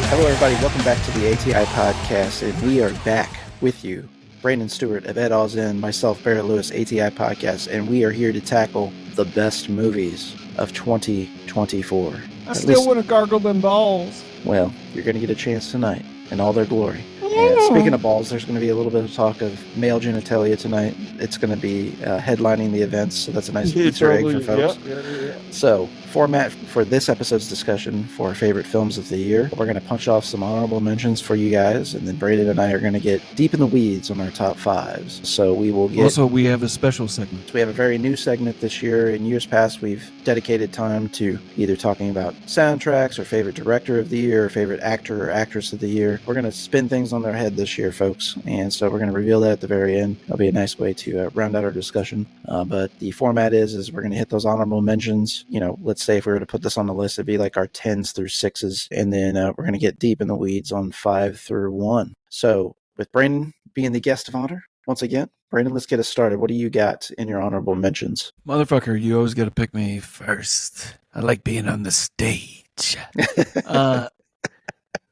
Hello, everybody. Welcome back to the ATI podcast, and we are back with you, Brandon Stuart of EDAW'S and myself, Barrett Lewis, ATI podcast, and we are here to tackle the best movies of 2024. I still want to gargle them balls. Well, you're going to get a chance tonight in all their glory. And speaking of balls, there's going to be a little bit of talk of male genitalia tonight. It's going to be headlining the events, so that's a nice Easter egg for folks. Yep. So, format for this episode's discussion for our favorite films of the year. We're going to punch off some honorable mentions for you guys, and then Brandon and I are going to get deep in the weeds on our top fives. So we will get... Also, we have a special segment. We have a very new segment this year. In years past, we've dedicated time to either talking about soundtracks or favorite director of the year, or favorite actor or actress of the year. We're going to spin things on their head this year, folks, and so we're going to reveal that at the very end. That'll be a nice way to round out our discussion. But the format is we're going to hit those honorable mentions. You know, let's say if we were to put this on the list, it'd be like our 10s through 6s, and then we're going to get deep in the weeds on 5 through 1. So with Brandon being the guest of honor, once again, Brandon, let's get us started. What do you got in your honorable mentions? Motherfucker, you always got to pick me first. I like being on the stage.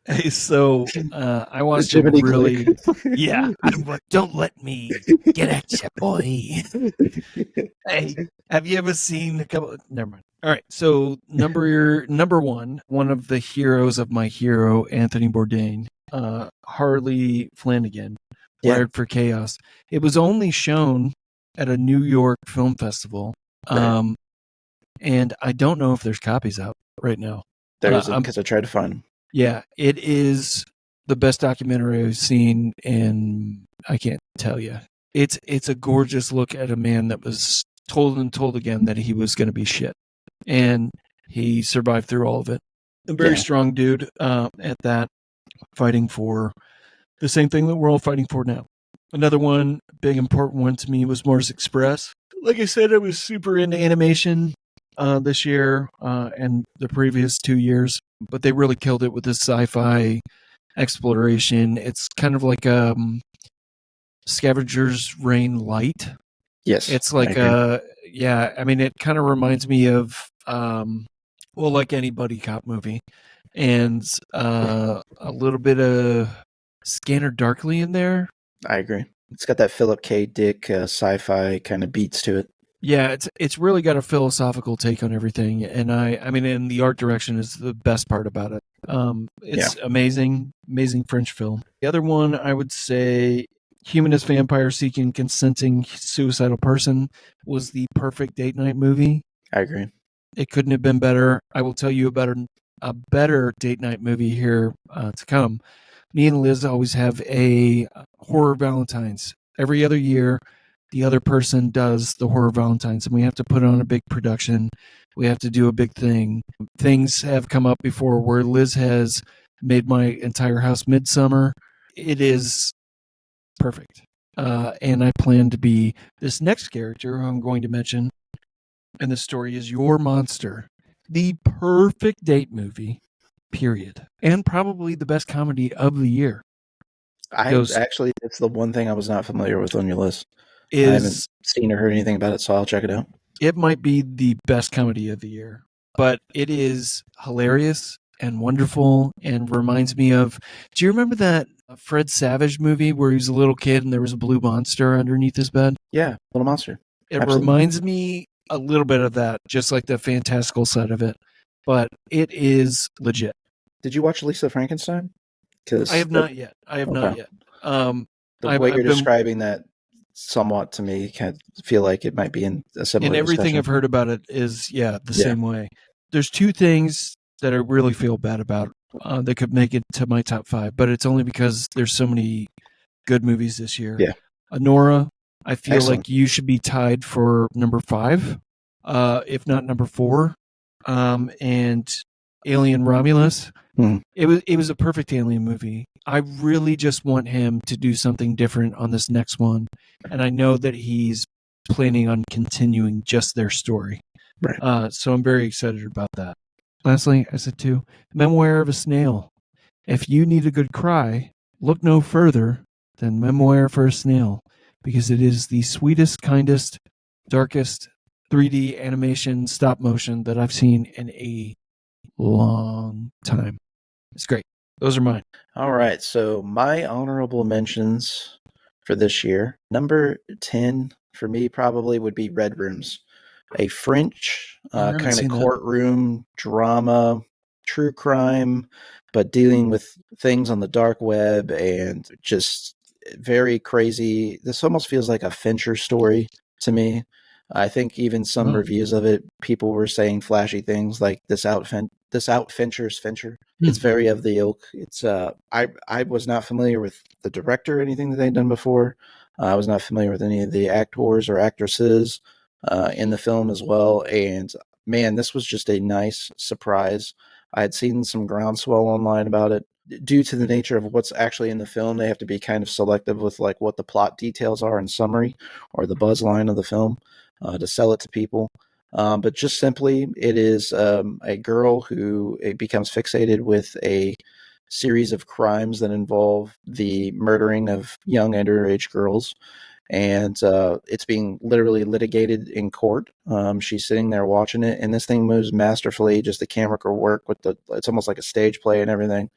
Hey, so I want to really, yeah. Don't let me get at you, boy. Hey, have you ever seen a couple? Never mind. All right, so number one of the heroes of my hero, Anthony Bourdain, Harley Flanagan, Wired for Chaos. It was only shown at a New York film festival, and I don't know if there's copies out right now. There isn't, because I tried to find them. Yeah, it is the best documentary I've seen, and I can't tell you. It's a gorgeous look at a man that was told and told again that he was going to be shit, and he survived through all of it. A very strong dude at that, fighting for the same thing that we're all fighting for now. Another one, big important one to me, was Mars Express. Like I said, I was super into animation this year and the previous 2 years, but they really killed it with this sci-fi exploration. It's kind of like Scavenger's Reign Light. Yes. It's like I mean, it kind of reminds me of like any buddy cop movie, and a little bit of Scanner Darkly in there. I agree. It's got that Philip K. Dick sci-fi kind of beats to it. Yeah, it's really got a philosophical take on everything, and I mean, and the art direction is the best part about it. It's amazing French film. The other one, I would say, Humanist Vampire Seeking Consenting Suicidal Person, was the perfect date night movie. I agree. It couldn't have been better. I will tell you about a better date night movie here to come. Me and Liz always have a horror Valentine's every other year. The other person does the horror Valentine's, and we have to put on a big production. We have to do a big thing. Things have come up before where Liz has made my entire house Midsummer. It is perfect. And I plan to be this next character who I'm going to mention, and the story is Your Monster. The perfect date movie, period. And probably the best comedy of the year. Actually, it's the one thing I was not familiar with on your list. I haven't seen or heard anything about it, so I'll check it out. It might be the best comedy of the year, but it is hilarious and wonderful and reminds me of, do you remember that Fred Savage movie where he was a little kid and there was a blue monster underneath his bed? Yeah, Little Monster. It reminds me a little bit of that, just like the fantastical side of it, but it is legit. Did you watch Lisa Frankenstein? I have not yet. The way you're describing that somewhat to me. Kind of feel like it might be in a similar And everything discussion. I've heard about it is, the same way. There's two things that I really feel bad about that could make it to my top 5, but it's only because there's so many good movies this year. Yeah. Anora, I feel Excellent. like you should be tied for number 5, if not number 4. And Alien Romulus. Hmm. It was a perfect Alien movie. I really just want him to do something different on this next one, and I know that he's planning on continuing just their story. Right. So I'm very excited about that. Lastly, I said 2, Memoir of a Snail. If you need a good cry, look no further than Memoir for a Snail, because it is the sweetest, kindest, darkest 3D animation stop motion that I've seen in a long time. It's great. Those are mine. All right. So my honorable mentions for this year, number 10 for me probably would be Red Rooms, a French kind of courtroom drama, true crime, but dealing with things on the dark web and just very crazy. This almost feels like a Fincher story to me. I think even some reviews of it, people were saying flashy things like this out Fincher's Fincher. It's very of the ilk. It's I was not familiar with the director or anything that they'd done before. I was not familiar with any of the actors or actresses in the film as well. And man, this was just a nice surprise. I had seen some groundswell online about it. Due to the nature of what's actually in the film, they have to be kind of selective with like what the plot details are in summary or the buzz line of the film to sell it to people. But just simply, it is a girl who becomes fixated with a series of crimes that involve the murdering of young underage girls. And it's being literally litigated in court. She's sitting there watching it, and this thing moves masterfully. Just the camera can work with it's almost like a stage play and everything.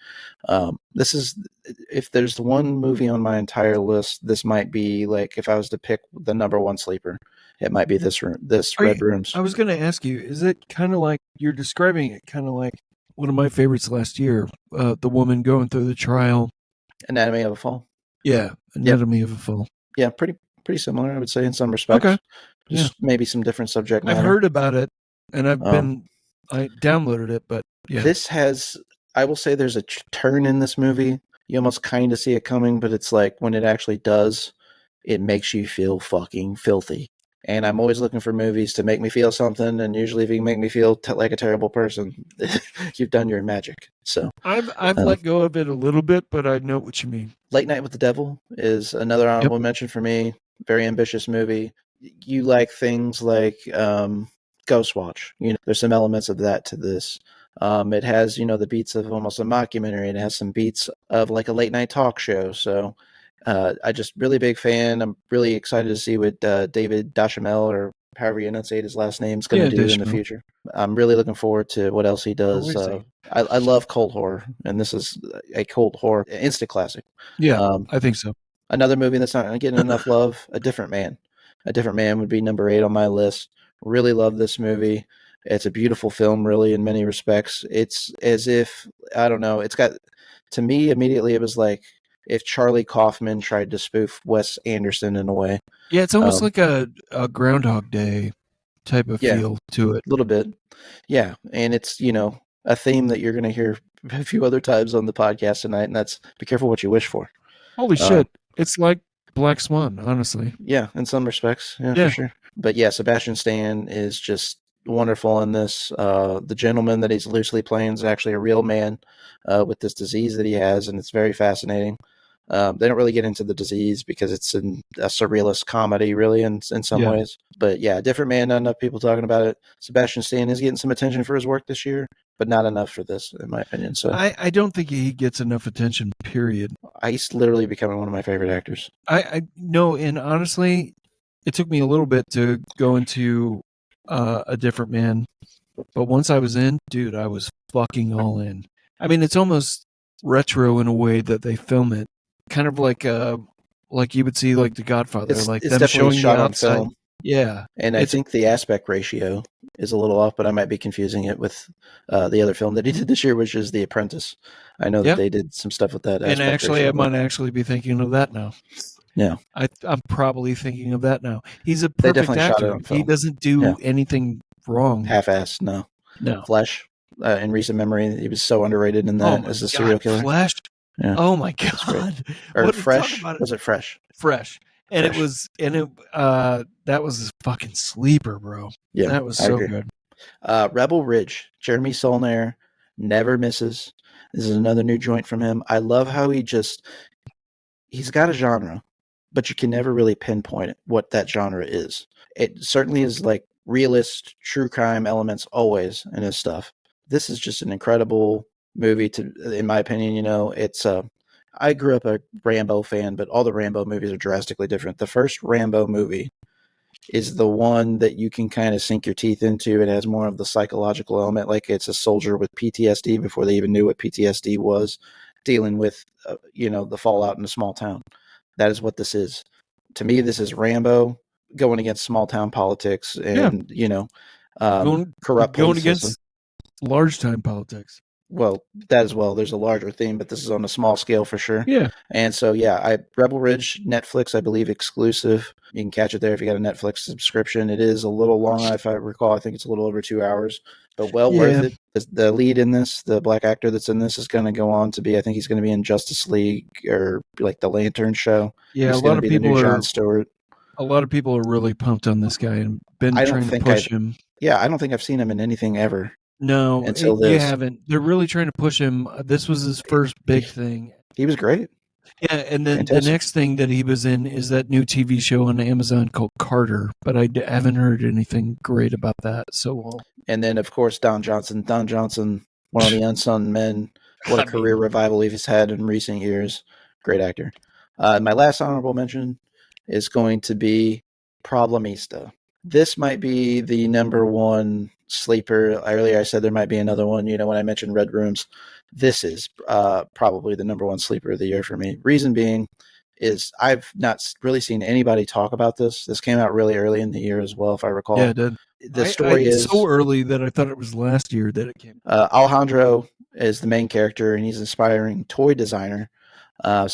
This is, if there's one movie on my entire list, this might be like, if I was to pick the number one sleeper, it might be this Red Rooms. I was going to ask you, is it kind of like you're describing it, kind of like one of my favorites last year, the woman going through the trial? Anatomy of a Fall. Yeah, Anatomy of a Fall. Yeah, pretty similar, I would say, in some respects. Okay. Just maybe some different subject matter. I've heard about it, and I downloaded it, but yeah. This has, I will say there's a turn in this movie. You almost kind of see it coming, but it's like when it actually does, it makes you feel fucking filthy. And I'm always looking for movies to make me feel something. And usually, if you make me feel like a terrible person, you've done your magic. So I've let go of it a little bit, but I know what you mean. Late Night with the Devil is another honorable mention for me. Very ambitious movie. You like things like Ghostwatch. There's some elements of that to this. It has, the beats of almost a mockumentary. It has some beats of like a late night talk show. So I just really big fan. I'm really excited to see what David Duchamel, or however you enunciate his last name, is going to do in the future. I'm really looking forward to what else he does. I love cult horror, and this is a cult horror instant classic. Yeah, I think so. Another movie that's not getting enough love, A Different Man. A Different Man would be number 8 on my list. Really love this movie. It's a beautiful film, really, in many respects. It's as if, I don't know, it's got, to me, immediately it was like if Charlie Kaufman tried to spoof Wes Anderson in a way. Yeah, it's almost like a Groundhog Day type of feel to it. A little bit. Yeah, and it's, a theme that you're going to hear a few other times on the podcast tonight, and that's be careful what you wish for. Holy shit. It's like Black Swan, honestly. Yeah, in some respects. Yeah, for sure. But yeah, Sebastian Stan is just wonderful in this. The gentleman that he's loosely playing is actually a real man with this disease that he has, and it's very fascinating. They don't really get into the disease because it's a surrealist comedy, really, in some ways. But yeah, Different Man, not enough people talking about it. Sebastian Stan is getting some attention for his work this year, but not enough for this, in my opinion. So I don't think he gets enough attention, period. He's literally becoming one of my favorite actors. I know, and honestly, it took me a little bit to go into A Different Man, but once I was in, dude, I was fucking all in. I mean, it's almost retro in a way that they film it, kind of like you would see like The Godfather, it's them definitely showing shot the on outside. film. Yeah, and I think the aspect ratio is a little off, but I might be confusing it with the other film that he did this year, which is The Apprentice. I know that they did some stuff with that. And actually, ratio, I might actually be thinking of that now. Yeah. I'm probably thinking of that now. He's a They perfect definitely shot it actor. on He film. doesn't do anything wrong. Half-assed, no. No. Flesh, in recent memory, he was so underrated in that as a serial killer. Flash. Yeah. Oh my That's great. God. Or What Fresh. talk about it? Was it Fresh? Fresh. And Fresh. that was a fucking sleeper, bro. Yeah, That was I so agree. good. Rebel Ridge, Jeremy Saulnier never misses. This is another new joint from him. I love how he's got a genre, but you can never really pinpoint what that genre is. It certainly is like realist, true crime elements always in his stuff. This is just an incredible movie in my opinion. It's I grew up a Rambo fan, but all the Rambo movies are drastically different. The first Rambo movie is the one that you can kind of sink your teeth into. It has more of the psychological element, like it's a soldier with PTSD before they even knew what PTSD was, dealing with the fallout in a small town. That is what this is. To me, this is Rambo going against small town politics and corrupt going police system. against large time politics. Well, that as well. There's a larger theme, but this is on a small scale for sure. Yeah. And so, Rebel Ridge, Netflix, I believe, exclusive. You can catch it there if you got a Netflix subscription. It is a little long, if I recall. I think it's a little over 2 hours, but worth it. The lead in this, the black actor that's in this, is going to go on to be, I think he's going to be in Justice League or like the Lantern Show. Yeah, he's going to be the new Jon Stewart. A lot of people are really pumped on this guy and been trying to push him. Yeah, I don't think I've seen him in anything ever. No, you haven't. They're really trying to push him. This was his first big thing. He was great. Yeah, and then the next thing that he was in is that new TV show on Amazon called Carter, but I haven't heard anything great about that. And then, of course, Don Johnson. Don Johnson, one of the unsung men. What a career revival he's had in recent years. Great actor. My last honorable mention is going to be Problemista. This might be the number one sleeper. Earlier I said there might be another one, when I mentioned Red Rooms. This is probably the number one sleeper of the year for me. Reason being is I've not really seen anybody talk about this. This came out really early in the year as well, if I recall. Yeah, it did. The story is so early that I thought it was last year that it came. Alejandro is the main character, and he's an aspiring toy designer. And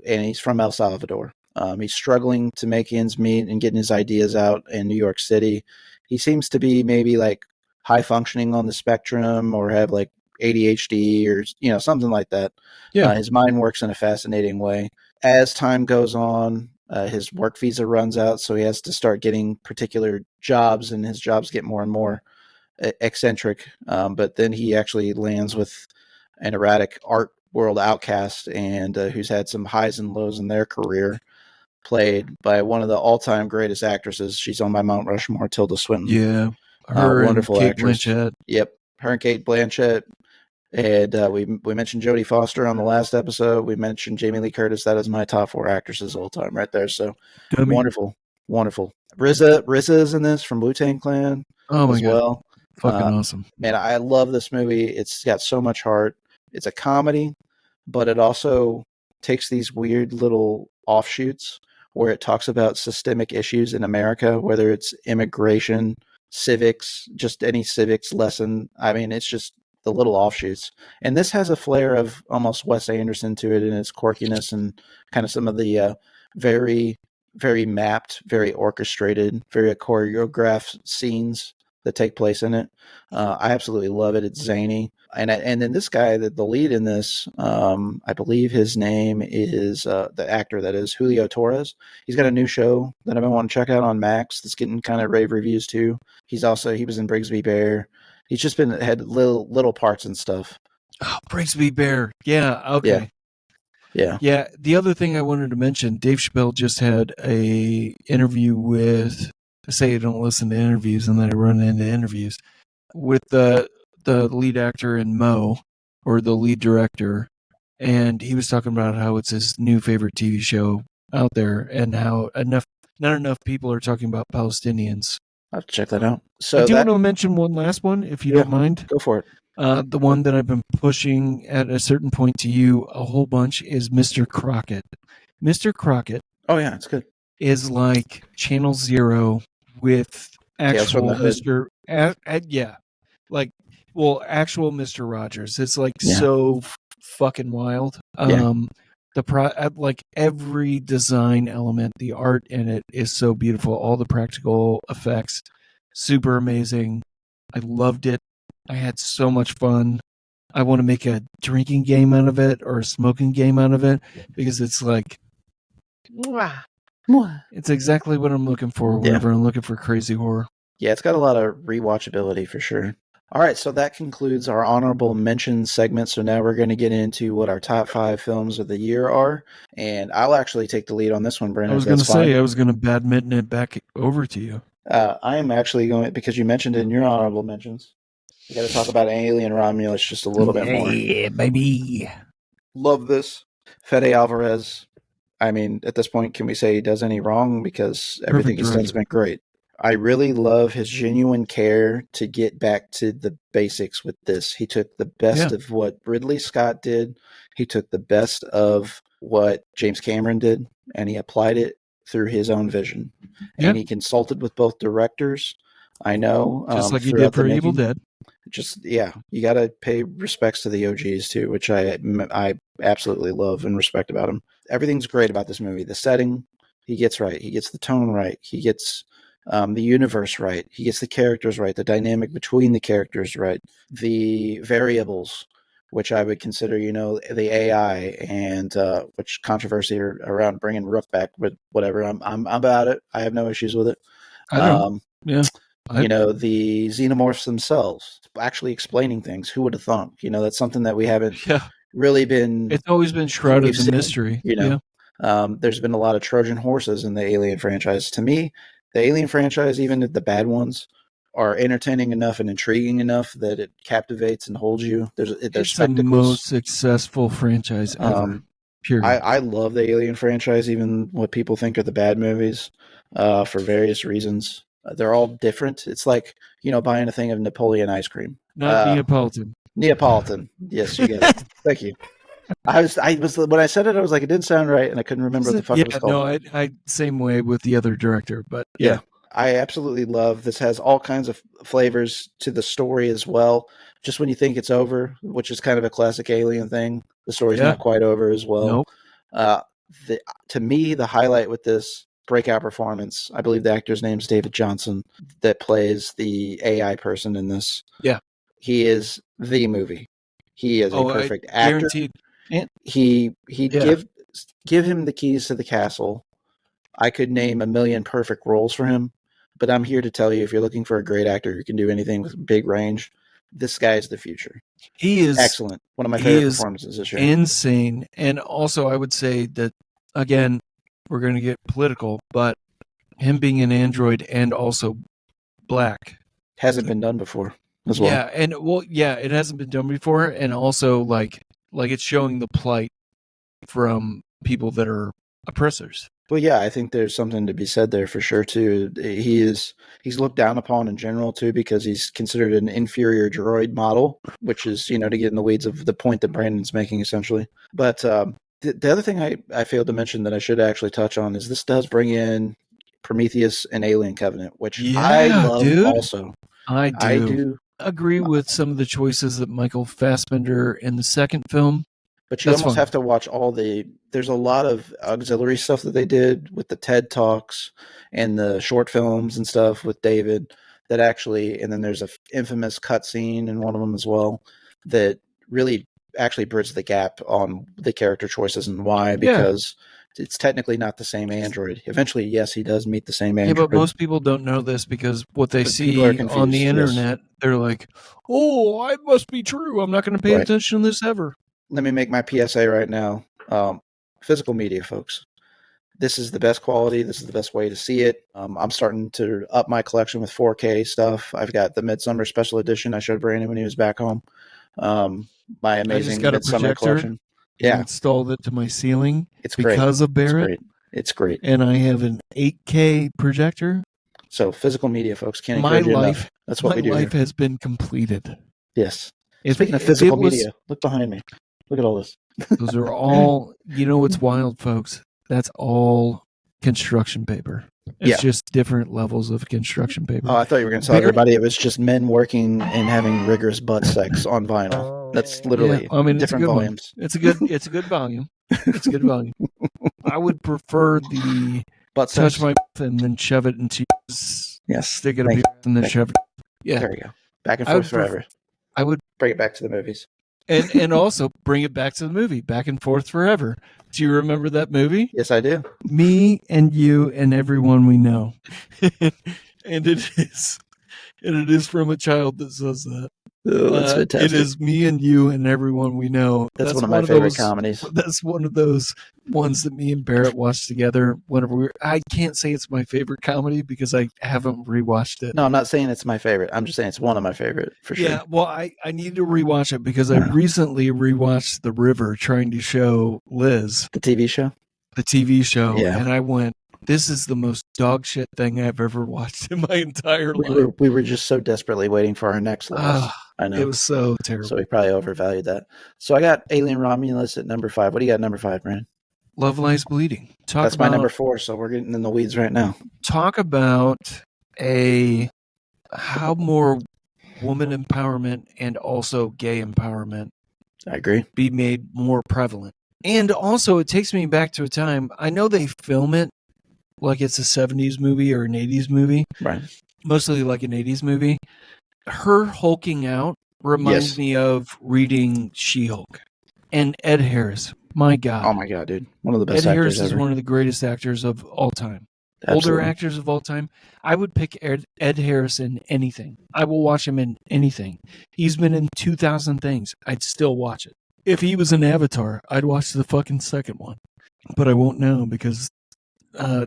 he's from El Salvador. He's struggling to make ends meet and getting his ideas out in New York City. He seems to be maybe like high functioning on the spectrum or have like ADHD or, something like that. Yeah. His mind works in a fascinating way. As time goes on, his work visa runs out, so he has to start getting particular jobs, and his jobs get more and more eccentric. But then he actually lands with an erratic art world outcast and who's had some highs and lows in their career, played by one of the all-time greatest actresses. She's on my Mount Rushmore, Tilda Swinton. Yeah, her wonderful and Kate actress. Blanchett. Yep, her and Kate Blanchett. And we mentioned Jodie Foster on the last episode. We mentioned Jamie Lee Curtis. That is my top 4 actresses all time right there. So wonderful. RZA is in this from Wu-Tang Clan as well. Fucking awesome. Man, I love this movie. It's got so much heart. It's a comedy, but it also takes these weird little offshoots where it talks about systemic issues in America, whether it's immigration, civics, just any civics lesson. I mean, it's just the little offshoots. And this has a flair of almost Wes Anderson to it in its quirkiness and kind of some of the very, very mapped, very orchestrated, very choreographed scenes that take place in it. I absolutely love it. It's zany. And then this guy, the lead in this, I believe his name is the actor that is Julio Torres. He's got a new show that I've been wanting to check out on Max that's getting kind of rave reviews too. He was in Brigsby Bear. He's just had little parts and stuff. Oh, Brigsby Bear. Yeah. Okay. Yeah. The other thing I wanted to mention, Dave Chappelle just had a interview with, I say I don't listen to interviews and then I run into interviews, with the lead actor in Mo, or the lead director. And he was talking about how it's his new favorite TV show out there and how not enough people are talking about Palestinians. I'll have to check that out. So I do want to mention one last one, if you don't mind. Go for it. The one that I've been pushing at a certain point to you a whole bunch is Mr. Crockett. Mr. Crockett. Oh, yeah, it's good. Is like Channel Zero with actual Mr. Actual Mr. Rogers. It's like so fucking wild. like every design element, the art in it is so beautiful. All the practical effects, super amazing. I loved it. I had so much fun. I want to make a drinking game out of it or a smoking game out of it because it's like, it's exactly what I'm looking for whenever I'm looking for crazy horror. Yeah, it's got a lot of rewatchability for sure. All right, so that concludes our honorable mention segment. So now we're going to get into what our top 5 films of the year are. And I'll actually take the lead on this one, Brandon. I was going to say, I was going to badminton it back over to you. I am actually going, because you mentioned it in your honorable mentions. We got to talk about Alien Romulus just a little bit more. Yeah, baby. Love this. Fede Alvarez. I mean, at this point, can we say he does any wrong? Because everything he's done has been great. I really love his genuine care to get back to the basics with this. He took the best of what Ridley Scott did. He took the best of what James Cameron did, and he applied it through his own vision. And he consulted with both directors. I know. Just like he did for Evil Dead. Just, you got to pay respects to the OGs too, which I absolutely love and respect about him. Everything's great about this movie. The setting, he gets right. He gets the tone right. He gets the universe right. He gets the characters right. The dynamic between the characters right. The variables, which I would consider, the AI, and which controversy around bringing Rook back, but whatever. I'm about it. I have no issues with it. I don't. The xenomorphs themselves actually explaining things. Who would have thought? That's something that we haven't really been. It's always been shrouded in mystery. There's been a lot of Trojan horses in the Alien franchise. To me, the Alien franchise, even the bad ones, are entertaining enough and intriguing enough that it captivates and holds you. There's it's spectacles. The most successful franchise ever. Period. I love the Alien franchise, even what people think are the bad movies, for various reasons. They're all different. It's like, buying a thing of Napoleon ice cream. Not Neapolitan. Neapolitan. Yes, you get it. Thank you. I was when I said it, I was like, it didn't sound right, and I couldn't remember what the fuck it was called. No, I same way with the other director, but I absolutely love this. Has all kinds of flavors to the story as well. Just when you think it's over, which is kind of a classic Alien thing, the story's not quite over as well. Nope. To me, the highlight with this breakout performance, I believe the actor's name is David Johnson, that plays the AI person in this. Yeah. He is the movie. He is a perfect actor. Guaranteed. He give him the keys to the castle. I could name a million perfect roles for him, but I'm here to tell you, if you're looking for a great actor who can do anything with big range, this guy is the future. He is excellent. One of my favorite performances this year. Insane. And also, I would say that, again, we're going to get political, but him being an android and also black hasn't been done before as well. Yeah, and it hasn't been done before, and also like it's showing the plight from people that are oppressors. Well, yeah, I think there's something to be said there for sure too. He's looked down upon in general too, because he's considered an inferior droid model, which is, to get in the weeds of the point that Brandon's making essentially. But the other thing I failed to mention that I should actually touch on is this does bring in Prometheus and Alien Covenant, which I love also. I do agree with some of the choices that Michael Fassbender in the second film. But you almost have to watch there's a lot of auxiliary stuff that they did with the TED Talks and the short films and stuff with David that actually, and then there's a infamous cutscene in one of them as well that really actually bridged the gap on the character choices and why, because it's technically not the same android. Eventually, yes, he does meet the same android. Yeah, but most people don't know this because what they see on the internet, they're like, oh, it must be true. I'm not going to pay attention to this ever. Let me make my PSA right now. Physical media, folks. This is the best quality. This is the best way to see it. I'm starting to up my collection with 4K stuff. I've got the Midsummer Special Edition I showed Brandon when he was back home. My amazing Midsummer collection. Yeah, installed it to my ceiling. It's because of Barrett. It's great. And I have an 8K projector. So physical media, folks, can't encourage you enough. That's what we do. My life has been completed. Yes. Speaking of physical media, look behind me. Look at all this. Those are all, what's wild, folks? That's all construction paper. It's just different levels of construction paper. Oh, I thought you were going to tell everybody it was just men working and having rigorous butt sex on vinyl. That's literally different volumes. It's a good volume. It's good volume. I would prefer the Butt touch sex. my mouth and then shove it into Yes. stick it up Thank your ass and then Thank shove it. Yeah, There we go. Back and I forth would forever. I would, Bring it back to the movies. and also bring it back to the movie, Back and Forth Forever. Do you remember that movie? Yes, I do. Me and you and everyone we know, and it is from a child that says that. Oh, that's fantastic. It is me and you and everyone we know. That's one of my favorite comedies. That's one of those ones that me and Barrett watched together whenever we were. I can't say it's my favorite comedy because I haven't rewatched it. No, I'm not saying it's my favorite. I'm just saying it's one of my favorite for sure. Yeah, well, I need to rewatch it because I recently rewatched The River trying to show Liz The TV show? the TV show, Yeah. and I went, this is the most dog shit thing I've ever watched in my entire life. We were just so desperately waiting for our next loss. I know. It was so terrible. So we probably overvalued that. So I got Alien Romulus at number 5. What do you got at number 5, Brandon? Love Lies Bleeding. That's my number 4, so we're getting in the weeds right now. Talk about how more woman empowerment and also gay empowerment I agree. be made more prevalent. And also it takes me back to a time, I know they film it like it's a 70s movie or an 80s movie. Right. Mostly like an 80s movie. Her hulking out reminds me of reading She-Hulk. And Ed Harris. My God. Oh my God, dude. One of the best Ed actors Harris ever. is one of the greatest actors of all time. Absolutely. Older actors of all time. I would pick Ed Harris in anything. I will watch him in anything. He's been in 2,000 things. I'd still watch it. If he was in Avatar, I'd watch the fucking second one. But I won't now because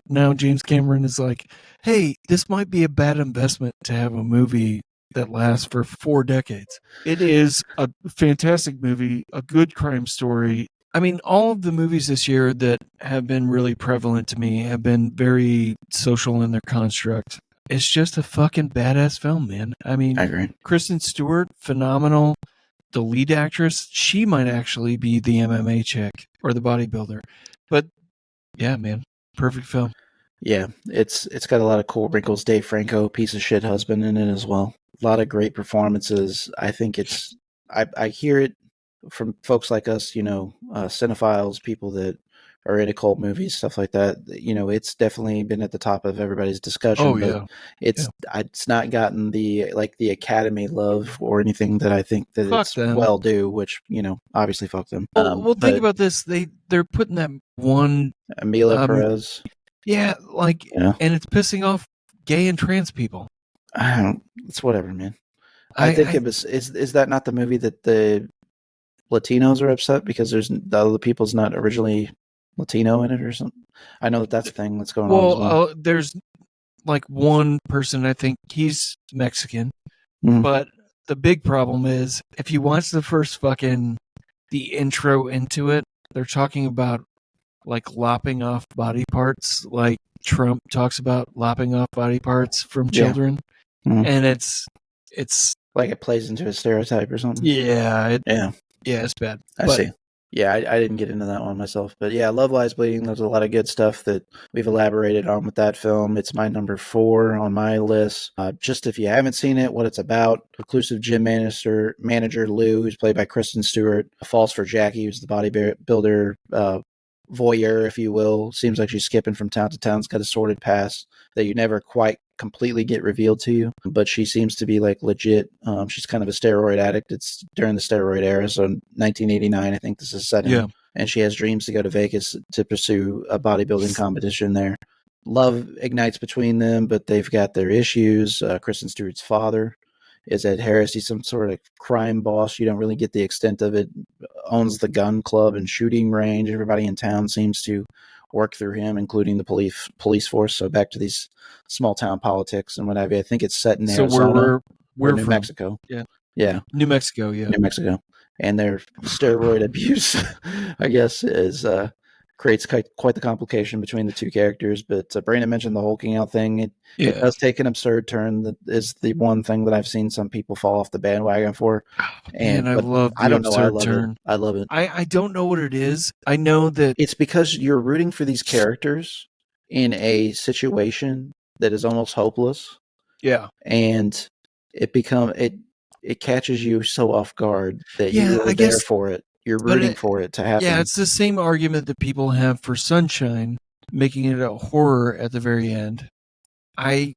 now James Cameron is like, hey, this might be a bad investment to have a movie that lasts for 4 decades. It is a fantastic movie, a good crime story. I mean, all of the movies this year that have been really prevalent to me have been very social in their construct. It's just a fucking badass film, man. I mean, I agree. Kristen Stewart, phenomenal. The lead actress, she might actually be the MMA chick or the bodybuilder. But yeah, man, perfect film. Yeah, it's got a lot of cool wrinkles. Dave Franco, piece of shit husband in it as well. A lot of great performances. I think I hear it from folks like us, cinephiles, people that are into cult movies, stuff like that. It's definitely been at the top of everybody's discussion. Oh, but yeah. It's not gotten the Academy love or anything that I think that Fuck it's them. well due, which, obviously fuck them. Well, think about this. They're putting that one Emilia Perez. Yeah, and it's pissing off gay and trans people. It's whatever, man. I think it was. Is that not the movie that the Latinos are upset because there's the other people's not originally Latino in it or something? I know that's a thing that's going on as well. There's one person, I think he's Mexican, but the big problem is if you watch the first the intro into it, they're talking about lopping off body parts, like Trump talks about lopping off body parts from children, and it's like it plays into a stereotype or something. Yeah, it's bad. I see. Yeah, I didn't get into that one myself, but yeah, Love Lies Bleeding. There's a lot of good stuff that we've elaborated on with that film. It's my number 4 on my list. Just if you haven't seen it, what it's about: reclusive gym manager Lou, who's played by Kristen Stewart, falls for Jackie, who's the bodybuilder. Voyeur, if you will. Seems like she's skipping from town to town. It's got a sordid past that you never quite completely get revealed to you, but she seems to be legit. She's kind of a steroid addict. It's during the steroid era, so 1989, I think this is set in. Yeah. And she has dreams to go to Vegas to pursue a bodybuilding competition there. Love ignites between them, but they've got their issues. Kristen Stewart's father is Ed Harris. He's some sort of crime boss. You don't really get the extent of it. Owns the gun club and shooting range. Everybody in town seems to work through him, including the police force. So back to these small town politics and what have you. I think it's set in Arizona. We're New from Mexico. Yeah. New Mexico. Yeah. New Mexico. And their steroid abuse, I guess, is creates quite the complication between the two characters. But Brandon mentioned the hulking out thing. It does take an absurd turn. That is the one thing that I've seen some people fall off the bandwagon for. And I love the absurd turn. I love it. I don't know what it is. I know that it's because you're rooting for these characters in a situation that is almost hopeless. Yeah. And it catches you so off guard that you're there for it. You're But rooting for it to happen. yeah, it's the same argument that people have for Sunshine, making it a horror at the very end. I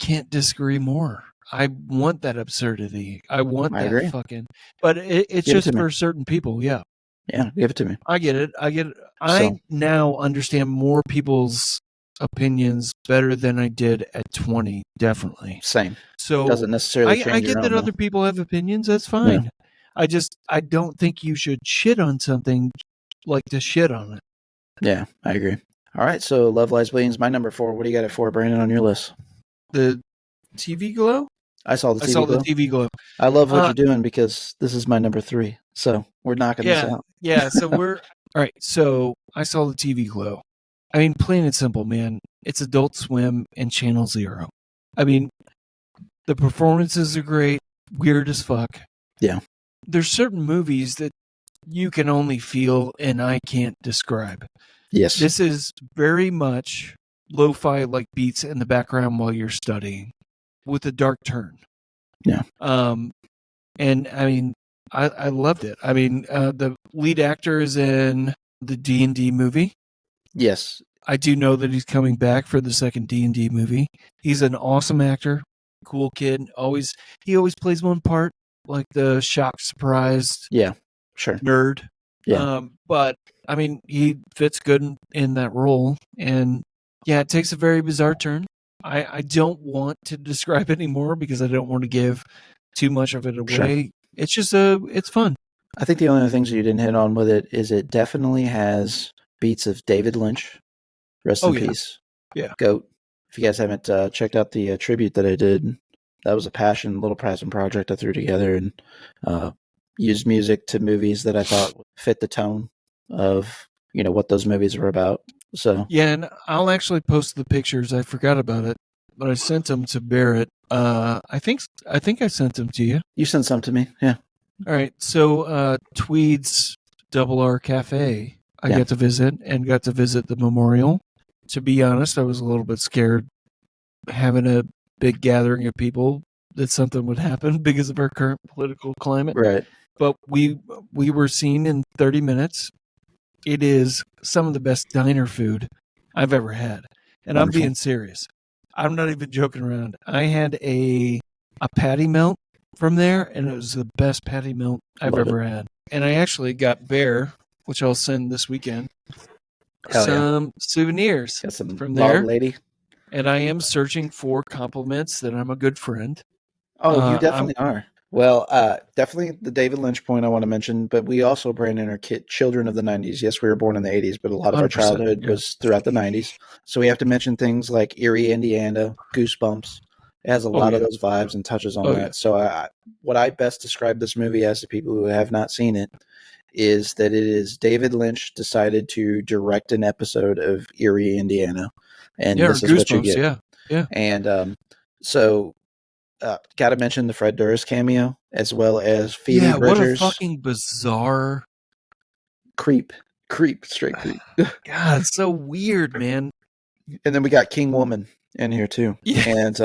can't disagree more. I want that absurdity. I want I that agree. fucking. But it's Give it just to me. for certain people. Yeah, Yeah, give it to me. I get it. I So now understand more people's opinions better than I did at 20. Definitely. same. So Doesn't necessarily I change get your that own though. other people have opinions. That's Yeah. fine. I don't think you should shit on something like to shit on it. Yeah, I agree. All right, so Love Lies Bleeding's my number 4. What do you got it for, Brandon, on your list? The TV Glow. I saw the I TV saw the Glow. TV Glow. I love what you're doing because this is my number 3. So we're knocking this out. Yeah. So we're all right. So I saw the TV Glow. I mean, plain and simple, man. It's Adult Swim and Channel Zero. I mean, the performances are great, weird as fuck. Yeah. There's certain movies that you can only feel and I can't describe. Yes. This is very much lo-fi like beats in the background while you're studying with a dark turn. Yeah. And I mean, I loved it. I mean, the lead actor is in the D&D movie. Yes. I do know that he's coming back for the second D&D movie. He's an awesome actor, cool kid. He always plays one part, like the shocked, surprised, Yeah. Sure. nerd. Yeah. But I mean, he fits good in that role, and yeah, it takes a very bizarre turn. I don't want to describe it anymore because I don't want to give too much of it away. Sure. It's just it's fun. I think the only other things you didn't hit on with it is it definitely has beats of David Lynch. Rest in peace. Yeah. GOAT. If you guys haven't checked out the tribute that I did, that was a little passion project I threw together and used music to movies that I thought fit the tone of, what those movies were about. So yeah, and I'll actually post the pictures. I forgot about it, but I sent them to Barrett. I think I sent them to you. You sent some to me, yeah. All right. So Tweed's Double R Cafe, I got to visit the memorial. To be honest, I was a little bit scared having a big gathering of people that something would happen because of our current political climate. Right. But we were seen in 30 minutes. It is some of the best diner food I've ever had. And Wonderful. I'm being serious. I'm not even joking around. I had a patty melt from there, and it was the best patty melt I've ever had. And I actually got Bear, which I'll send this weekend, some souvenirs from there. Lady. And I am searching for compliments that I'm a good friend. Oh, you definitely are. Well, definitely the David Lynch point I want to mention, but we also, Brandon, are children of the 90s. Yes, we were born in the 80s, but a lot of our childhood was throughout the 90s. So we have to mention things like Erie, Indiana, Goosebumps. It has a lot of those vibes and touches on that. Yeah. So what I best describe this movie as to people who have not seen it is that it is David Lynch decided to direct an episode of Erie, Indiana. And this is what you get. Yeah. And so... got to mention the Fred Durst cameo as well as Phoebe Bridgers. What a fucking bizarre creep, straight creep. God, it's so weird, man. And then we got King Woman in here too, and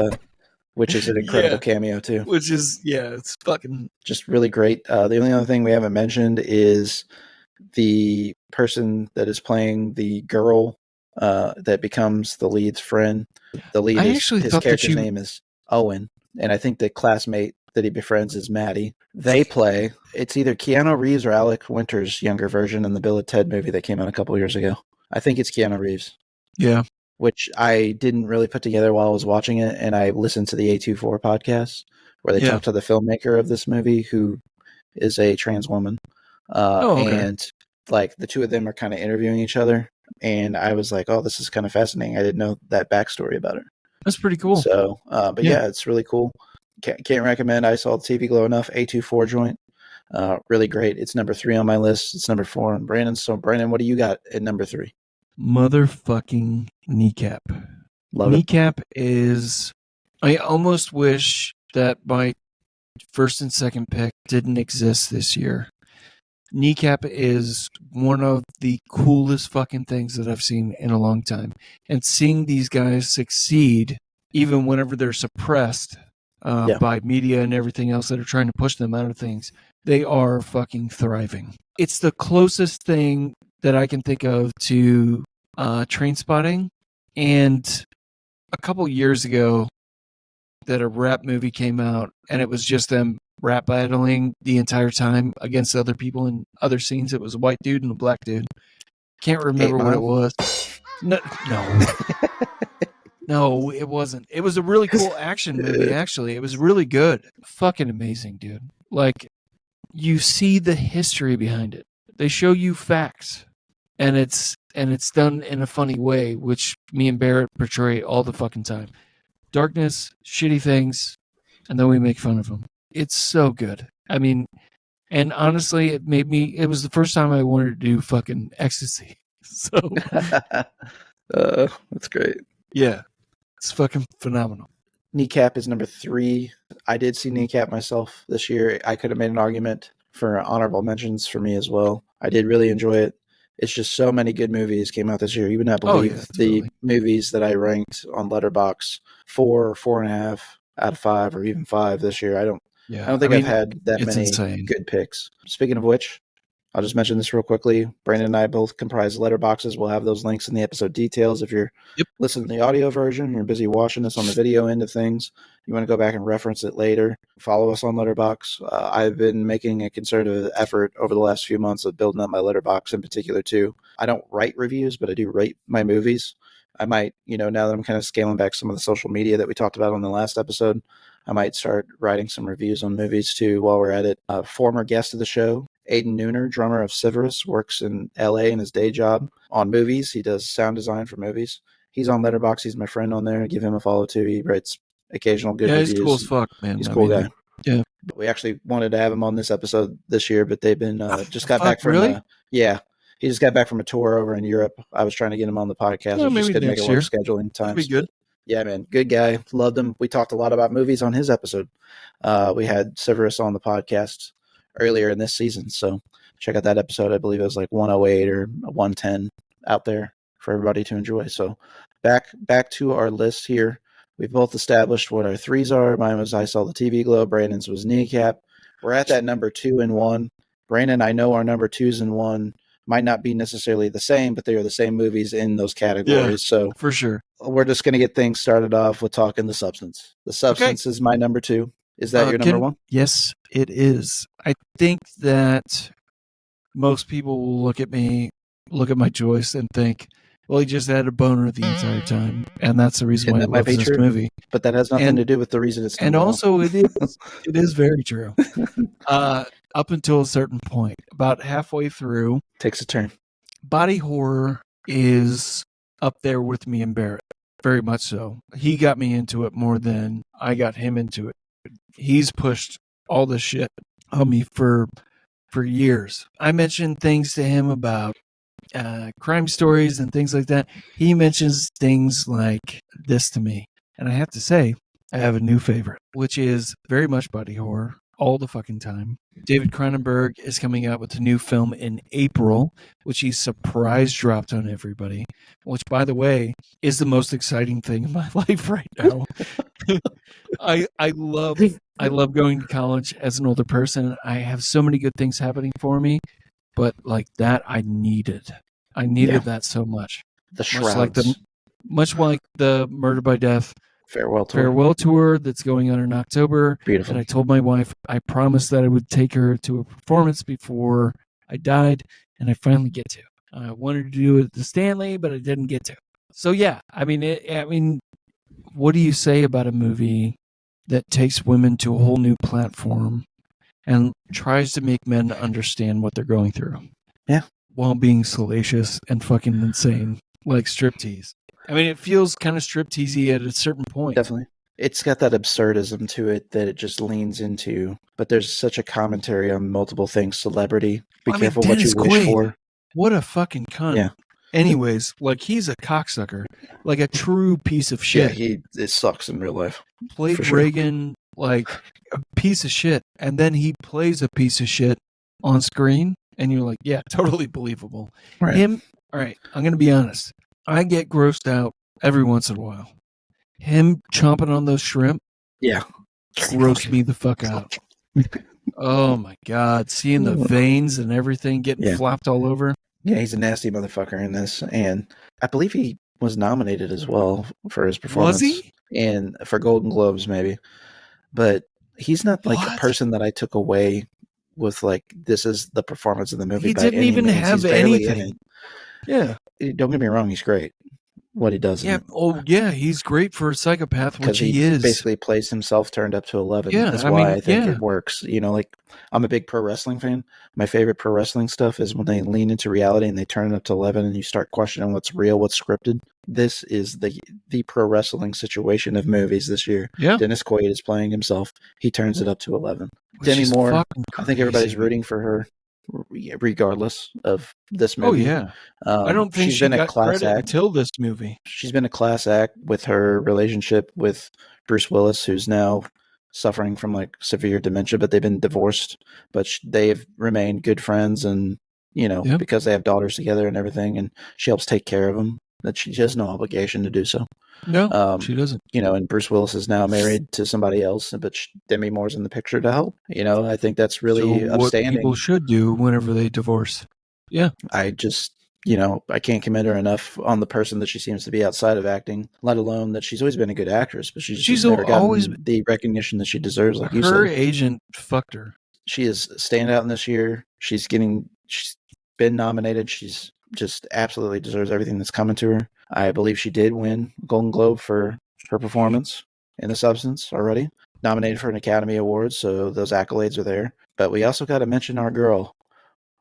which is an incredible cameo too. Which is it's fucking just really great. The only other thing we haven't mentioned is the person that is playing the girl that becomes the lead's friend. The lead his character's name is Owen. And I think the classmate that he befriends is Maddie. They play, it's either Keanu Reeves or Alec Winter's younger version in the Bill and Ted movie that came out a couple years ago. I think it's Keanu Reeves. Yeah. Which I didn't really put together while I was watching it. And I listened to the A24 podcast where they talked to the filmmaker of this movie who is a trans woman. And like the two of them are kind of interviewing each other. And I was like, oh, this is kind of fascinating. I didn't know that backstory about her. That's pretty cool. So, but yeah, it's really cool. Can't recommend. I saw the TV Glow enough. A24 joint, really great. It's number 3 on my list. It's number 4 on Brandon. So, Brandon, what do you got at number 3? Motherfucking Kneecap. Kneecap is. I almost wish that my first and second pick didn't exist this year. Kneecap is one of the coolest fucking things that I've seen in a long time. And seeing these guys succeed, even whenever they're suppressed by media and everything else that are trying to push them out of things, they are fucking thriving. It's the closest thing that I can think of to Train Spotting. And a couple years ago, that a rap movie came out, and it was just them rap battling the entire time against other people in other scenes. It was a white dude and a black dude. Can't remember 8 what it Mile? was. No. No, it wasn't. It was a really cool action movie, actually. It was really good. Fucking amazing, dude. Like, you see the history behind it. They show you facts. And it's done in a funny way, which me and Barrett portray all the fucking time. Darkness, shitty things, and then we make fun of them. It's so good. I mean, and honestly, it was the first time I wanted to do fucking ecstasy. So, That's great. yeah, it's fucking phenomenal. Kneecap is number 3. I did see Kneecap myself this year. I could have made an argument for honorable mentions for me as well. I did really enjoy it. It's just so many good movies came out this year. You would not believe the movies that I ranked on Letterboxd 4, 4.5 out of 5, or even 5 this year. I don't think I've had that many good picks. Speaking of which, I'll just mention this real quickly. Brandon and I both comprise letterboxes. We'll have those links in the episode details. If you're listening to the audio version, you're busy watching this on the video end of things, you want to go back and reference it later, follow us on Letterboxd. I've been making a concerted effort over the last few months of building up my Letterboxd in particular, too. I don't write reviews, but I do rate my movies. I might, now that I'm kind of scaling back some of the social media that we talked about on the last episode, I might start writing some reviews on movies, too, while we're at it. Former guest of the show, Aiden Nooner, drummer of Severus, works in LA in his day job on movies. He does sound design for movies. He's on Letterboxd. He's my friend on there. Give him a follow too. He writes occasional good reviews. He's cool as fuck, man. He's a cool guy. Yeah. We actually wanted to have him on this episode this year, but they've been just got back from really? He just got back from a tour over in Europe. I was trying to get him on the podcast. Yeah, just couldn't make it work scheduling times. That'd be good. Yeah, man. Good guy. Loved him. We talked a lot about movies on his episode. We had Severus on the podcast earlier in this season, so check out that episode. I believe it was like 108 or 110 out there for everybody to enjoy. So back to our list here. We've both established what our 3s are. Mine was I Saw the TV Glow. Brandon's was Kneecap. We're at that number 2 and 1. Brandon, I know our number 2s and 1 might not be necessarily the same, but they are the same movies in those categories. Yeah, so for sure. We're just going to get things started off with talking The Substance. The Substance is my number 2. Is that your number 1? Yes, it is. I think that most people will look at my choice and think, well, he just had a boner the entire time, and that's the reason why I love this movie. But that has nothing to do with the reason it's. And also, it is very true. Up until a certain point, about halfway through, takes a turn. Body horror is up there with me and Barrett, very much so. He got me into it more than I got him into it. He's pushed all this shit on me for years. I mentioned things to him about crime stories and things like that. He mentions things like this to me. And I have to say, I have a new favorite, which is very much body horror all the fucking time. David Cronenberg is coming out with a new film in April, which he surprise dropped on everybody, which, by the way, is the most exciting thing in my life right now. I love going to college as an older person. I have so many good things happening for me, but like that, I needed that so much. The Shrouds. Much like the Murder by Death farewell tour that's going on in October. Beautiful. And I told my wife I promised that I would take her to a performance before I died, and I finally get to. I wanted to do it at the Stanley, but I didn't get to. So yeah, I mean, what do you say about a movie that takes women to a whole new platform and tries to make men understand what they're going through? Yeah. While being salacious and fucking insane, like striptease. I mean, it feels kind of stripteasy at a certain point. Definitely. It's got that absurdism to it that it just leans into, but there's such a commentary on multiple things. Celebrity. Be careful what you wish for. What a fucking cunt. Yeah. Anyways, like, he's a cocksucker. Like a true piece of shit. Yeah, it sucks in real life. Played Reagan like a piece of shit, and then he plays a piece of shit on screen, and you're like, yeah, totally believable. Right. All right, I'm going to be honest. I get grossed out every once in a while. Him chomping on those shrimp, yeah, grossed me the fuck out. Oh my God! Seeing the veins and everything getting Yeah. flopped all over. Yeah, he's a nasty motherfucker in this, and I believe he was nominated as well for his Was performance, he? and for Golden Globes maybe. But he's not like a What? person that I took away with like this is the performance of the movie He by didn't any even means. He's have barely in anything. it. Yeah. Don't get me wrong, he's great. What he does in Yeah. it. Oh, yeah. He's great for a psychopath, Because which he he is. basically plays himself turned up to 11 Yeah. is I why mean, I think yeah. it works. You know, like I'm a big pro wrestling fan. My favorite pro wrestling stuff is when they lean into reality and they turn it up to 11 and you start questioning what's real, what's scripted. This is the pro wrestling situation of movies this year. Yeah. Dennis Quaid is playing himself. He turns it up to 11. Which Demi is Moore, fucking I think everybody's crazy. rooting for her regardless of this Oh, movie. yeah. I don't think She's she been a got class credit act. until this movie. She's been a class act with her relationship with Bruce Willis, who's now suffering from like severe dementia, but they've been divorced, but they've remained good friends. And, you know, Yeah. because they have daughters together and everything, and she helps take care of them, that she has no obligation to do so. No, she doesn't. You know, and Bruce Willis is now married to somebody else, but Demi Moore's in the picture to help. You know, I think that's So really what people upstanding. should do whenever they divorce. Yeah. I just, you know, I can't commend her enough on the person that she seems to be outside of acting, let alone that she's always been a good actress, but she's just never always gotten the recognition that she deserves, like you her said. agent fucked her. She is standout in this year. She's been nominated. She's just absolutely deserves everything that's coming to her. I believe she did win Golden Globe for her performance in The Substance already. Nominated for an Academy Award, so those accolades are there. But we also got to mention our girl,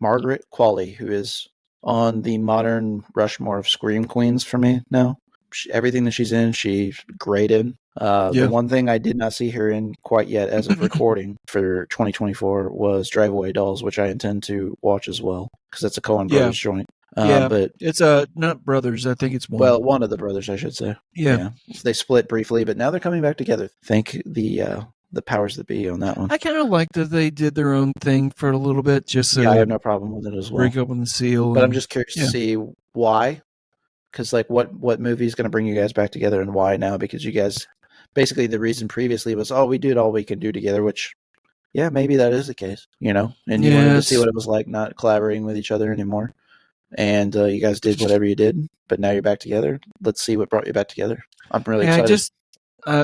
Margaret Qualley, who is on the modern Rushmore of Scream Queens for me now. Everything that she's in, she's great in. The one thing I did not see her in quite yet as of recording for 2024 was Drive Away Dolls, which I intend to watch as well because it's a Coen Brothers joint. But it's not brothers. I think it's one. Well, one of the brothers, I should say. Yeah. They split briefly, but now they're coming back together. Thank the powers that be on that one. I kind of like that they did their own thing for a little bit, just I have no problem with it as well. Break open the seal. But I'm just curious to see why. Because like, what movie is going to bring you guys back together, and why now? Because you guys, basically, the reason previously was, oh, we did all we can do together, which, yeah, maybe that is the case, you know. And you wanted to see what it was like not collaborating with each other anymore, and you guys did whatever you did, but now you're back together. Let's see what brought you back together. I'm really excited.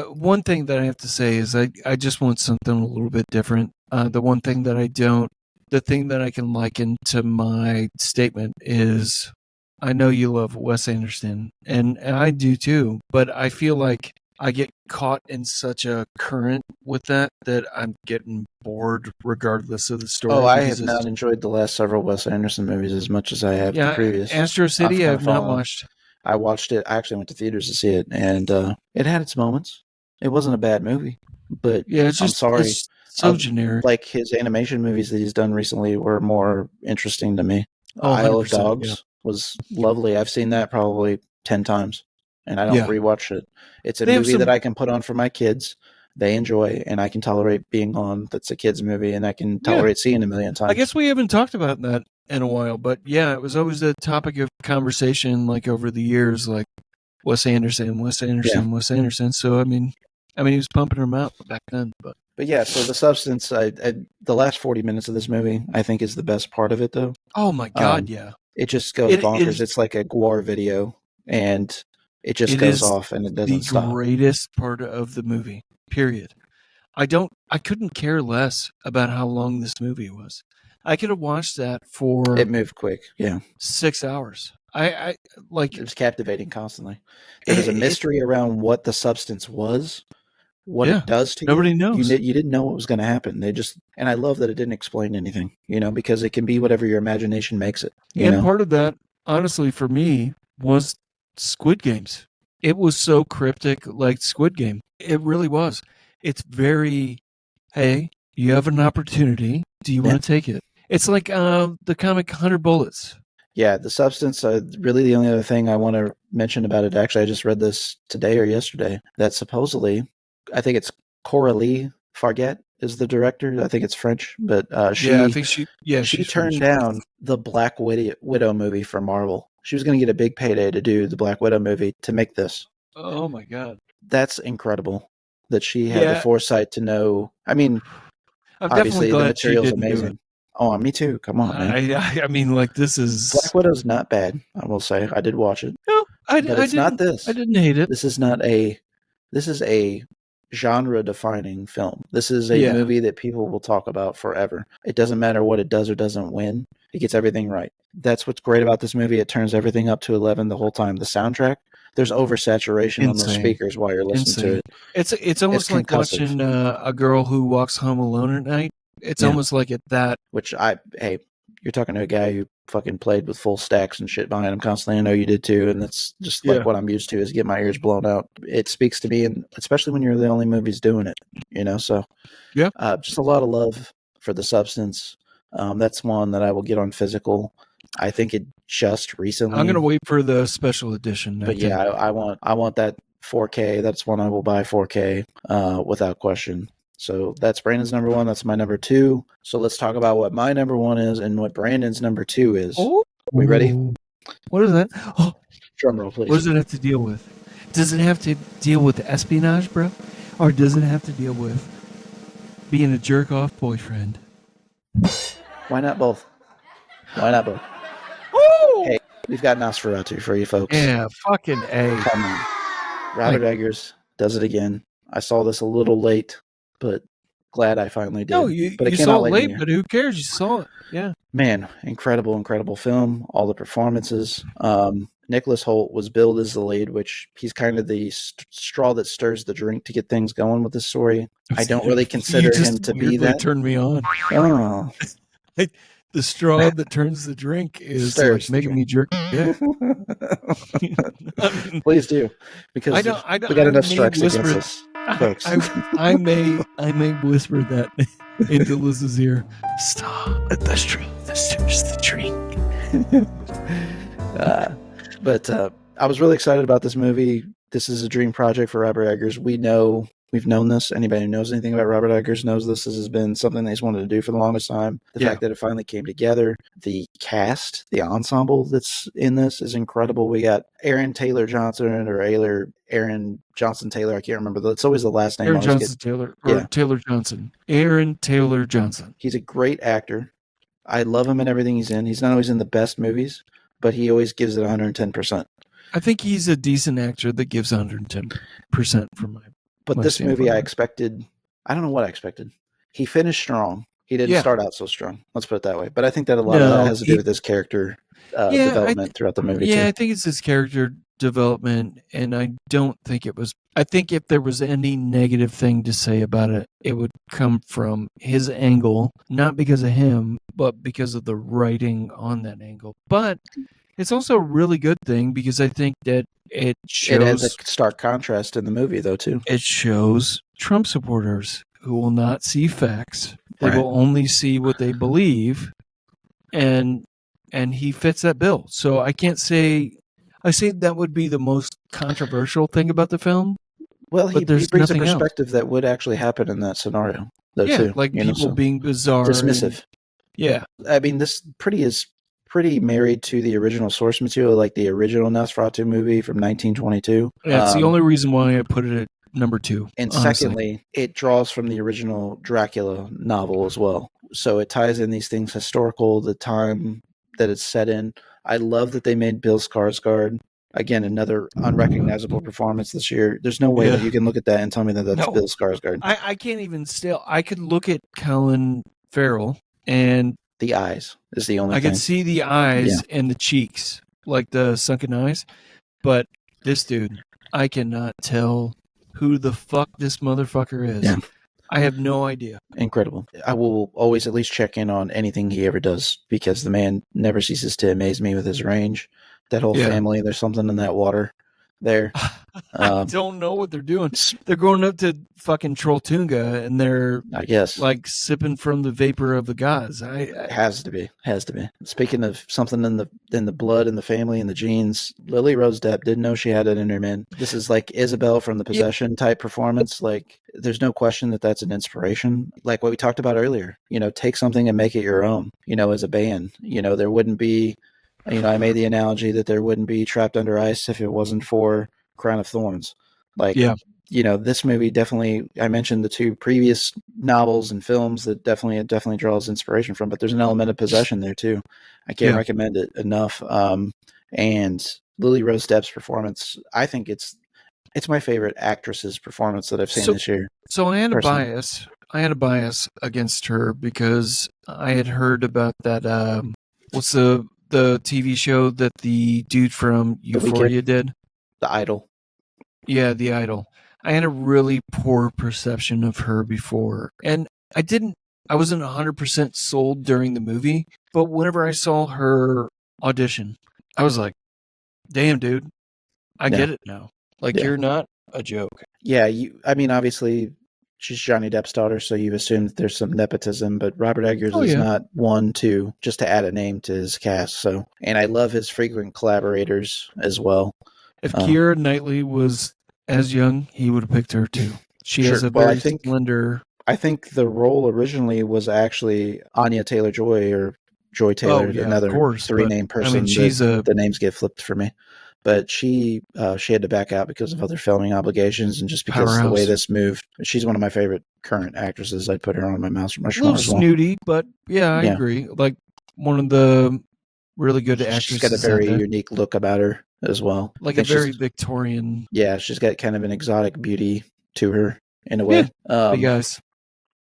One thing that I have to say is I just want something a little bit different. The one thing that the thing that I can liken to my statement is, I know you love Wes Anderson, and I do too, but I feel like I get caught in such a current with that I'm getting bored regardless of the story. Oh, I have not enjoyed the last several Wes Anderson movies as much as I have the previous. Astro City, I have not watched. I watched it. I actually went to theaters to see it, and it had its moments. It wasn't a bad movie, but it's just, I'm sorry. It's so generic. Like his animation movies that he's done recently were more interesting to me. Oh, Isle of Dogs was lovely. I've seen that probably 10 times, and I don't rewatch it. It's a movie that I can put on for my kids. They enjoy, and I can tolerate being on. That's a kid's movie, and I can tolerate seeing a million times. I guess we haven't talked about that in a while, but yeah, it was always a topic of conversation, like over the years, like Wes Anderson. So I mean, he was pumping them out back then, but yeah. So The Substance, the last 40 minutes of this movie, I think, is the best part of it, though. Oh my god, yeah! It just goes bonkers. It's like a gore video, and it just goes off, and it doesn't stop. The greatest part of the movie. Period. I couldn't care less about how long this movie was. I could have watched that for. It moved quick, yeah. 6 hours. I like. It was captivating constantly. There was a mystery around what the substance was, what it does to you. Nobody knows. You didn't know what was going to happen. And I love that it didn't explain anything, you know, because it can be whatever your imagination makes it. And part of that, honestly, for me, was Squid Games. It was so cryptic, like Squid Game. It really was. It's very, hey, you have an opportunity. Do you want to take it? It's like the comic 100 Bullets. Yeah, The Substance, really the only other thing I want to mention about it, actually, I just read this today or yesterday, that supposedly, I think it's Coralie Farget is the director. I think it's French, but she turned down the Black Widow movie for Marvel. She was going to get a big payday to do the Black Widow movie to make this. Oh my god. That's incredible that she had the foresight to know. I mean, I'm definitely Obviously, the glad she material's didn't do it. amazing. Oh, me too. Come on, man. I mean, like, this is Black Widow's not bad. I will say I did watch it, no, but it's not I this. didn't hate it. This is not a. This is a genre-defining film. This is a Yeah, movie that people will talk about forever. It doesn't matter what it does or doesn't win. It gets everything right. That's what's great about this movie. It turns everything up to 11 the whole time. The soundtrack, there's oversaturation on those insane, speakers while you're listening to insane. it. It's almost like concussive. watching a girl who walks home alone at night. It's Yeah. almost like that. Which hey, you're talking to a guy who fucking played with full stacks and shit behind him constantly. I know you did too, and that's just Yeah. like what I'm used to is get my ears blown out. It speaks to me, and especially when you're the only movies doing it, you know. So Yeah. just a lot of love for the substance. That's one that I will get on physical. I think it just recently. I'm gonna wait for the special edition. But yeah, I want that 4K. That's one I will buy 4K without question. So that's Brandon's number one. That's my number two. So let's talk about what my number one is and what Brandon's number two is. Oh, we ready? What is that? Oh, drum roll, please. What does it have to deal with? Does it have to deal with espionage, bro? Or does it have to deal with being a jerk off boyfriend? Why not both? Why not both? Woo! Hey, we've got Nosferatu for you folks. Yeah, fucking A. Come on. Robert Eggers does it again. I saw this a little late, but glad I finally did. No, you saw it late, but who cares? You saw it. Yeah. Man, incredible film. All the performances. Nicholas Hoult was billed as the lead, which he's kind of the straw that stirs the drink to get things going with the story. I don't really consider him to be that. Turned me on. Oh. The straw that turns the drink is like making me jerk. Yeah. Please do, because we got enough strikes against us, folks. I may whisper that into Liz's ear. Stop. That's true. That's just the drink. But I was really excited about this movie. This is a dream project for Robert Eggers. We've known this. Anybody who knows anything about Robert Eggers knows this has been something that he's wanted to do for the longest time. The fact that it finally came together. The cast, the ensemble that's in this is incredible. We got Aaron Taylor Johnson or Aaron Johnson Taylor. I can't remember. It's always the last name. Aaron Johnson Taylor. Or Taylor Johnson. Aaron Taylor Johnson. He's a great actor. I love him in everything he's in. He's not always in the best movies, but he always gives it 110%. I think he's a decent actor that gives 110% for my. But this movie, I don't know what I expected. He finished strong. He didn't start out so strong. Let's put it that way. But I think that a lot of that has to do with his character development throughout the movie. Yeah, too. I think it's his character development, and I don't think it was. I think if there was any negative thing to say about it, it would come from his angle, not because of him, but because of the writing on that angle. But it's also a really good thing because I think that it has a stark contrast in the movie, though, too. It shows Trump supporters who will not see facts. They will only see what they believe, and he fits that bill. So I can't say. I say that would be the most controversial thing about the film. Well, he brings a perspective that would actually happen in that scenario, though, too. Like people being bizarre, dismissive. I mean, this is pretty married to the original source material, like the original Nosferatu movie from 1922. That's the only reason why I put it at number 2. And secondly, it draws from the original Dracula novel as well. So it ties in these things historical, the time that it's set in. I love that they made Bill Skarsgård, again, another unrecognizable performance this year. There's no way that you can look at that and tell me that that's Bill Skarsgård. I can't even still. I could look at Colin Farrell and the eyes is the only thing. I could see the eyes and the cheeks, like the sunken eyes. But this dude, I cannot tell who the fuck this motherfucker is. Yeah. I have no idea. Incredible. I will always at least check in on anything he ever does because the man never ceases to amaze me with his range. That whole family, there's something in that water there. I don't know what they're doing. They're going up to fucking Trolltunga and they're, I guess, like sipping from the vapor of the gods. Has to be. Speaking of something in the blood and the family and the genes, Lily Rose Depp didn't know she had it in her, man. This is like Isabel from The Possession type performance. Like, there's no question that that's an inspiration. Like what we talked about earlier, take something and make it your own, as a band. There wouldn't be, I made the analogy that there wouldn't be Trapped Under Ice if it wasn't for Crown of Thorns. Like, this movie definitely, I mentioned the two previous novels and films that definitely draws inspiration from, but there's an element of possession there too. I can't recommend it enough. And Lily Rose Depp's performance, I think it's my favorite actress's performance that I've seen this year. So I had a personally. bias. I had a bias against her because I had heard about that. What's the TV show that the dude from Euphoria did? The Idol. Yeah, The Idol. I had a really poor perception of her before, and I wasn't 100% sold during the movie, but whenever I saw her audition, I was like, damn, dude, I get it now. Like, you're not a joke. Yeah, I mean, obviously, she's Johnny Depp's daughter, so you assume that there's some nepotism, but Robert Eggers is not one to just to add a name to his cast. So, and I love his frequent collaborators as well. If Keira Knightley was as young, he would have picked her too. She has a very slender. I think the role originally was actually Anya Taylor-Joy or Joy Taylor, another three-name person. I mean, the names get flipped for me. But she had to back out because of other filming obligations and just because of the way this moved. She's one of my favorite current actresses. I'd put her on my Mount Rushmore as well. Snooty, but I agree. Like one of the really good actresses. She's got a very unique look about her as well. Like a very Victorian. Yeah, she's got kind of an exotic beauty to her in a way. Big eyes.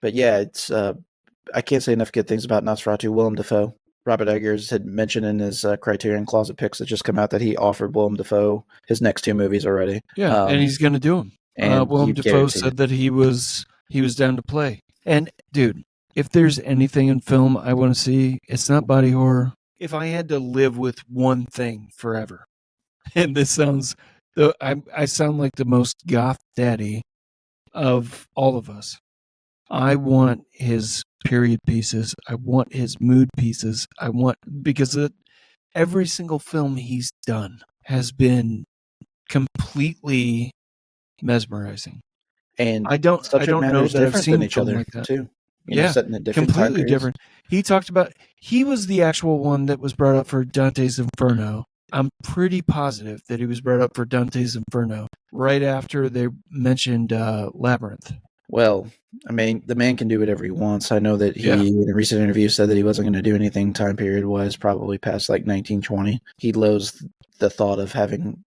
But yeah, it's I can't say enough good things about Nosferatu. Willem Dafoe. Robert Eggers had mentioned in his Criterion Closet picks that just come out that he offered Willem Dafoe his next two movies already. Yeah, and he's going to do them. And Willem Dafoe said that he was down to play. And dude, if there's anything in film I want to see, it's not body horror. If I had to live with one thing forever, and this sounds, I sound like the most goth daddy of all of us. I want his period pieces. I want his mood pieces. Because every single film he's done has been completely mesmerizing. And I don't know that I've seen each other like that too. Set in a different completely different. He talked about, he was the actual one that was brought up for Dante's Inferno. I'm pretty positive that he was brought up for Dante's Inferno right after they mentioned Labyrinth. Well, I mean, the man can do whatever he wants. I know that he, in a recent interview, said that he wasn't going to do anything time period-wise, probably past like 1920. He loathes the thought of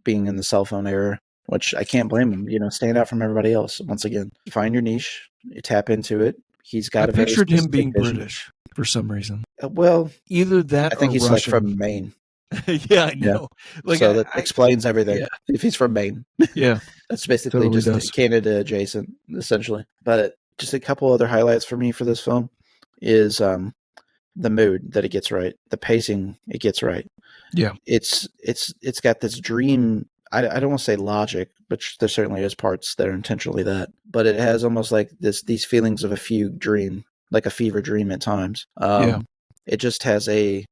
being in the cell phone era, which I can't blame him. Stand out from everybody else. Once again, you find your niche, you tap into it. He's got I pictured him being vision. British for some reason. Well, either that I think or he's Russian. Like from Maine. Yeah, I know. Yeah. Like, so that explains everything. Yeah. If he's from Maine. Yeah. That's basically just Canada adjacent, essentially. But just a couple other highlights for me for this film is the mood that it gets right, the pacing it gets right. Yeah. It's got this dream. I don't want to say logic, but there certainly is parts that are intentionally that. But it has almost like these feelings of a fugue dream, like a fever dream at times. It just has a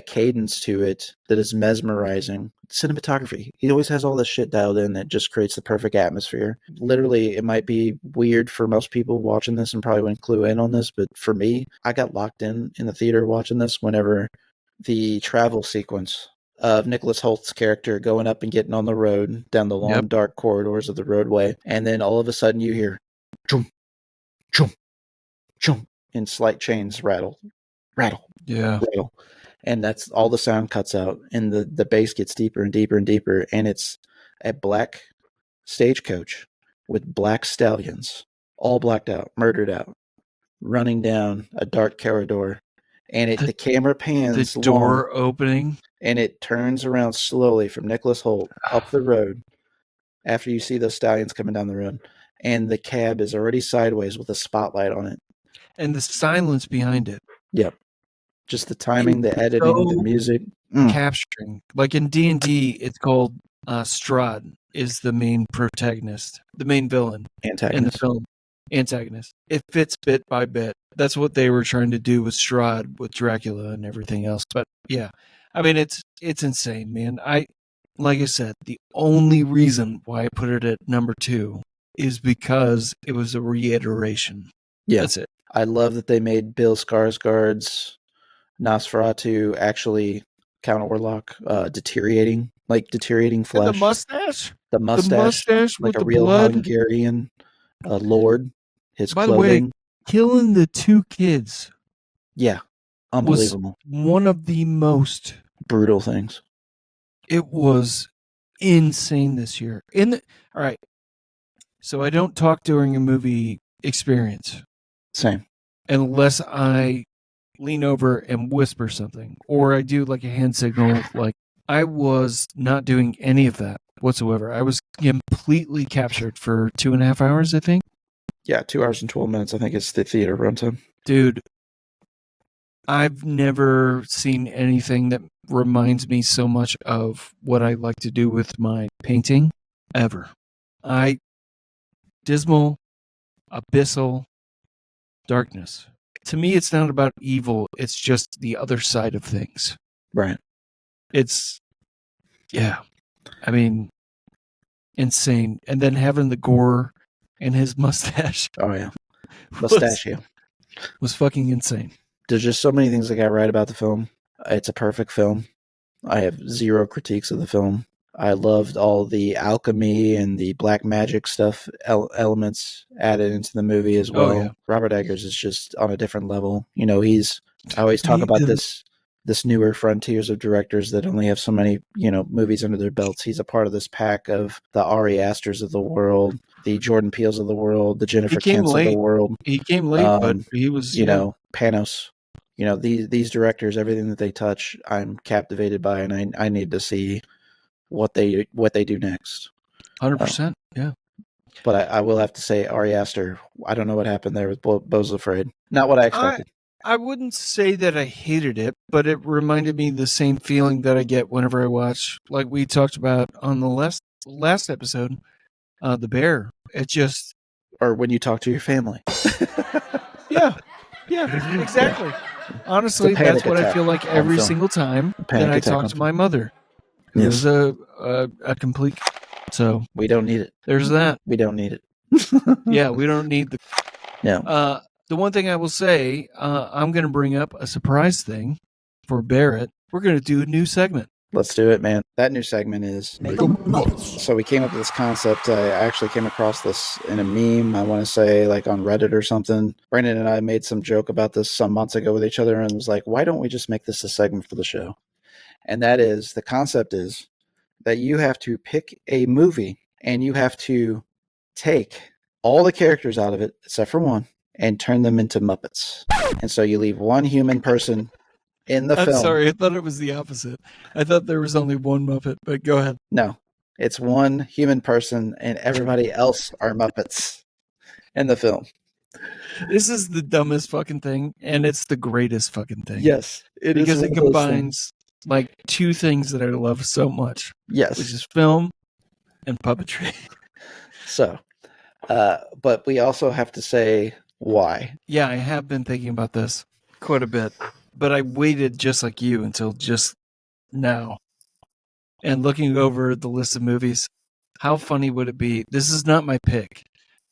cadence to it that is mesmerizing. Cinematography. He always has all this shit dialed in that just creates the perfect atmosphere. Literally, it might be weird for most people watching this and probably wouldn't clue in on this, but for me, I got locked in the theater watching this whenever the travel sequence of Nicholas Holt's character going up and getting on the road down the long, dark corridors of the roadway, and then all of a sudden you hear chum, chum, chum, and slight chains rattle. Rattle. And that's all the sound cuts out, and the bass gets deeper and deeper and deeper, and it's a black stagecoach with black stallions, all blacked out, murdered out, running down a dark corridor, and the camera pans the door opening, and it turns around slowly from Nicholas Holt up the road after you see those stallions coming down the road, and the cab is already sideways with a spotlight on it, and the silence behind it. Yep. Just the timing, the editing, the music. Capturing. Like in D&D, it's called Strahd is the main protagonist, the main villain in the film. Antagonist. It fits bit by bit. That's what they were trying to do with Strahd, with Dracula and everything else. But yeah, I mean, it's insane, man. Like I said, the only reason why I put it at number 2 is because it was a reiteration. Yeah. That's it. I love that they made Bill Skarsgård's Nosferatu actually Count Orlok deteriorating like deteriorating And flesh. the mustache. The mustache with like a the real blood. Hungarian lord. His By clothing. the way, killing the 2 kids. Yeah. Unbelievable. Was one of the most brutal things. It was insane this year. All right. So I don't talk during a movie experience. Same. Unless I lean over and whisper something, or I do like a hand signal. Like, I was not doing any of that whatsoever. I was completely captured for 2.5 hours, I think. Yeah, 2 hours and 12 minutes, I think it's the theater runtime. Dude, I've never seen anything that reminds me so much of what I like to do with my painting ever. Dismal, abyssal darkness. To me, it's not about evil. It's just the other side of things. Right. I mean, insane. And then having the gore and his mustache. Oh, yeah. Mustachio. Was fucking insane. There's just so many things that got right about the film. It's a perfect film. I have zero critiques of the film. I loved all the alchemy and the black magic stuff, elements added into the movie as well. Oh, yeah. Robert Eggers is just on a different level. You know, I always talk about this newer frontiers of directors that only have so many, movies under their belts. He's a part of this pack of the Ari Asters of the world, the Jordan Peels of the world, the Jennifer Kents of the world. He came late, but he was, Panos. These directors, everything that they touch, I'm captivated by, and I need to see what they do next. 100%. Yeah. But I will have to say, Ari Aster, I don't know what happened there with Beau's Afraid. Not what I expected. I wouldn't say that I hated it, but it reminded me the same feeling that I get whenever I watch, like we talked about on the last episode, The Bear. It just... Or when you talk to your family. Yeah, exactly. Yeah. Honestly, that's what I feel like every single time that I talk to my mother. It was a complete... So we don't need it. There's that. We don't need it. Yeah, we don't need the... Yeah. The one thing I will say, I'm going to bring up a surprise thing for Barrett. We're going to do a new segment. Let's do it, man. That new segment is... So we came up with this concept. I actually came across this in a meme, I want to say, like on Reddit or something. Brandon and I made some joke about this some months ago with each other and was like, why don't we just make this a segment for the show? And that is, the concept is that you have to pick a movie and you have to take all the characters out of it, except for one, and turn them into Muppets. And so you leave one human person in the film. Sorry, I thought it was the opposite. I thought there was only one Muppet, but go ahead. No, it's one human person and everybody else are Muppets in the film. This is the dumbest fucking thing, and it's the greatest fucking thing. Yes, it is. Because it combines like two things that I love so much. Yes. Which is film and puppetry. So, but we also have to say why. Yeah, I have been thinking about this quite a bit, but I waited just like you until just now. And looking over the list of movies, how funny would it be? This is not my pick,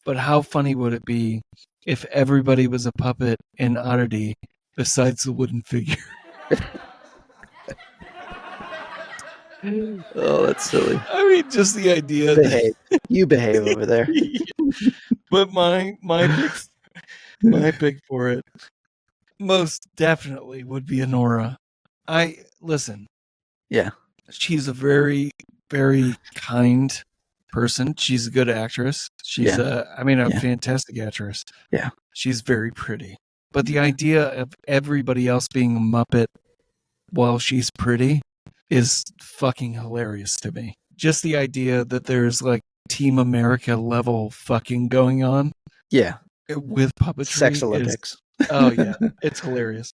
but how funny would it be if everybody was a puppet in Oddity besides the wooden figure? Oh, that's silly. I mean, just the idea. Behave. You behave over there. But my pick for it most definitely would be Honora. Listen. Yeah. She's a very, very kind person. She's a good actress. She's a fantastic actress. Yeah. She's very pretty. But the idea of everybody else being a Muppet while she's pretty is fucking hilarious to me. Just the idea that there's like Team America level fucking going on. Yeah. With puppetry. Sex Olympics. Oh, yeah. It's hilarious.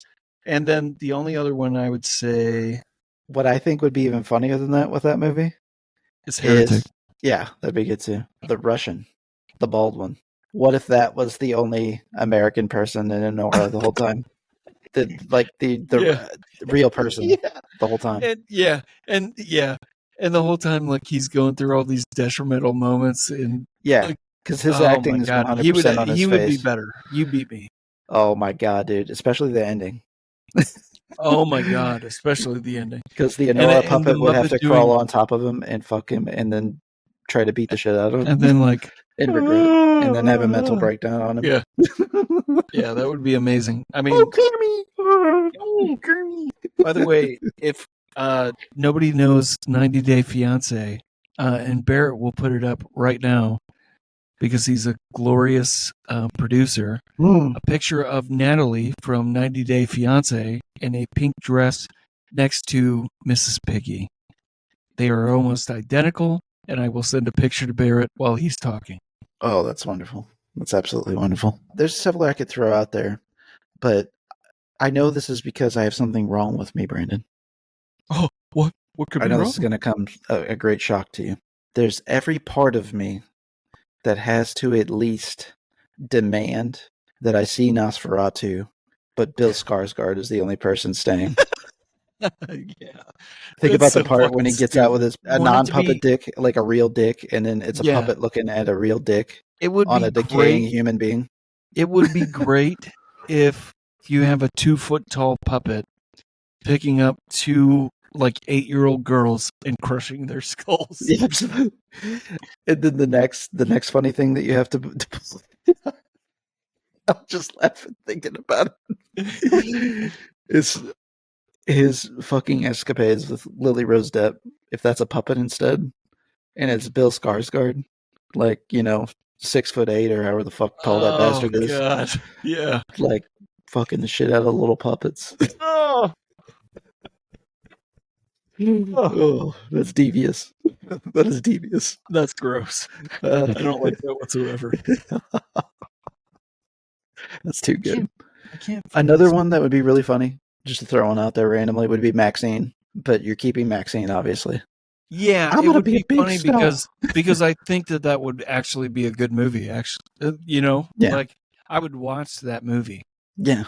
And then the only other one I would say... What I think would be even funnier than that with that movie is Heretic. Yeah, that'd be good too. The Russian, the bald one. What if that was the only American person in Honora the whole time? The real person the whole time. And the whole time, like, he's going through all these detrimental moments, and because his acting is 100% on his face. He would be better. You beat me. Oh my god, dude! Especially the ending. Oh my god, especially the ending. Because the And Anora the puppet would have Muppet to crawl doing, on top of him and fuck him and then try to beat the shit out of and him then like, and regret it. And then have a mental breakdown on him. yeah, yeah, that would be amazing. I mean, Oh, Kermit! oh, Gurney. By the way, if nobody knows 90 Day Fiance, and Barrett will put it up right now because he's a glorious producer. Mm. A picture of Natalie from 90 Day Fiance in a pink dress next to Mrs. Piggy. They are almost identical, and I will send a picture to Barrett while he's talking. Oh, that's wonderful. That's absolutely wonderful. There's several I could throw out there, but I know this is because I have something wrong with me, Brandon. Oh, what could I be know wrong? this is going to come a great shock to you. There's every part of me that has to at least demand that I see Nosferatu, but Bill Skarsgård is the only person staying. Yeah. Think That's about the so part when fucking he gets out stupid. with a Want it to non-puppet be, dick, like a real dick, and then it's a yeah, puppet looking at a real dick it would on be a decaying great. human being. It would be great if you have a 2 foot tall puppet picking up two like 8-year-old girls and crushing their skulls. Yeah, absolutely. And then the next funny thing that you have to I'm just laughing thinking about it. Is his fucking escapades with Lily Rose Depp, if that's a puppet instead, and it's Bill Skarsgård, like, 6'8" or however the fuck tall that Oh bastard is, god. Yeah. like fucking the shit out of little puppets. Oh, Oh, that's devious. That is devious. that's gross. Uh, I don't like that whatsoever. that's too good. I can't Another one that would be really funny, just to throw one out there randomly, would be Maxine. But you're keeping Maxine, obviously. Yeah, I'm it gonna would be a be big funny star. because I think that would actually be a good movie. Actually, Yeah. like I would watch that movie. Yeah,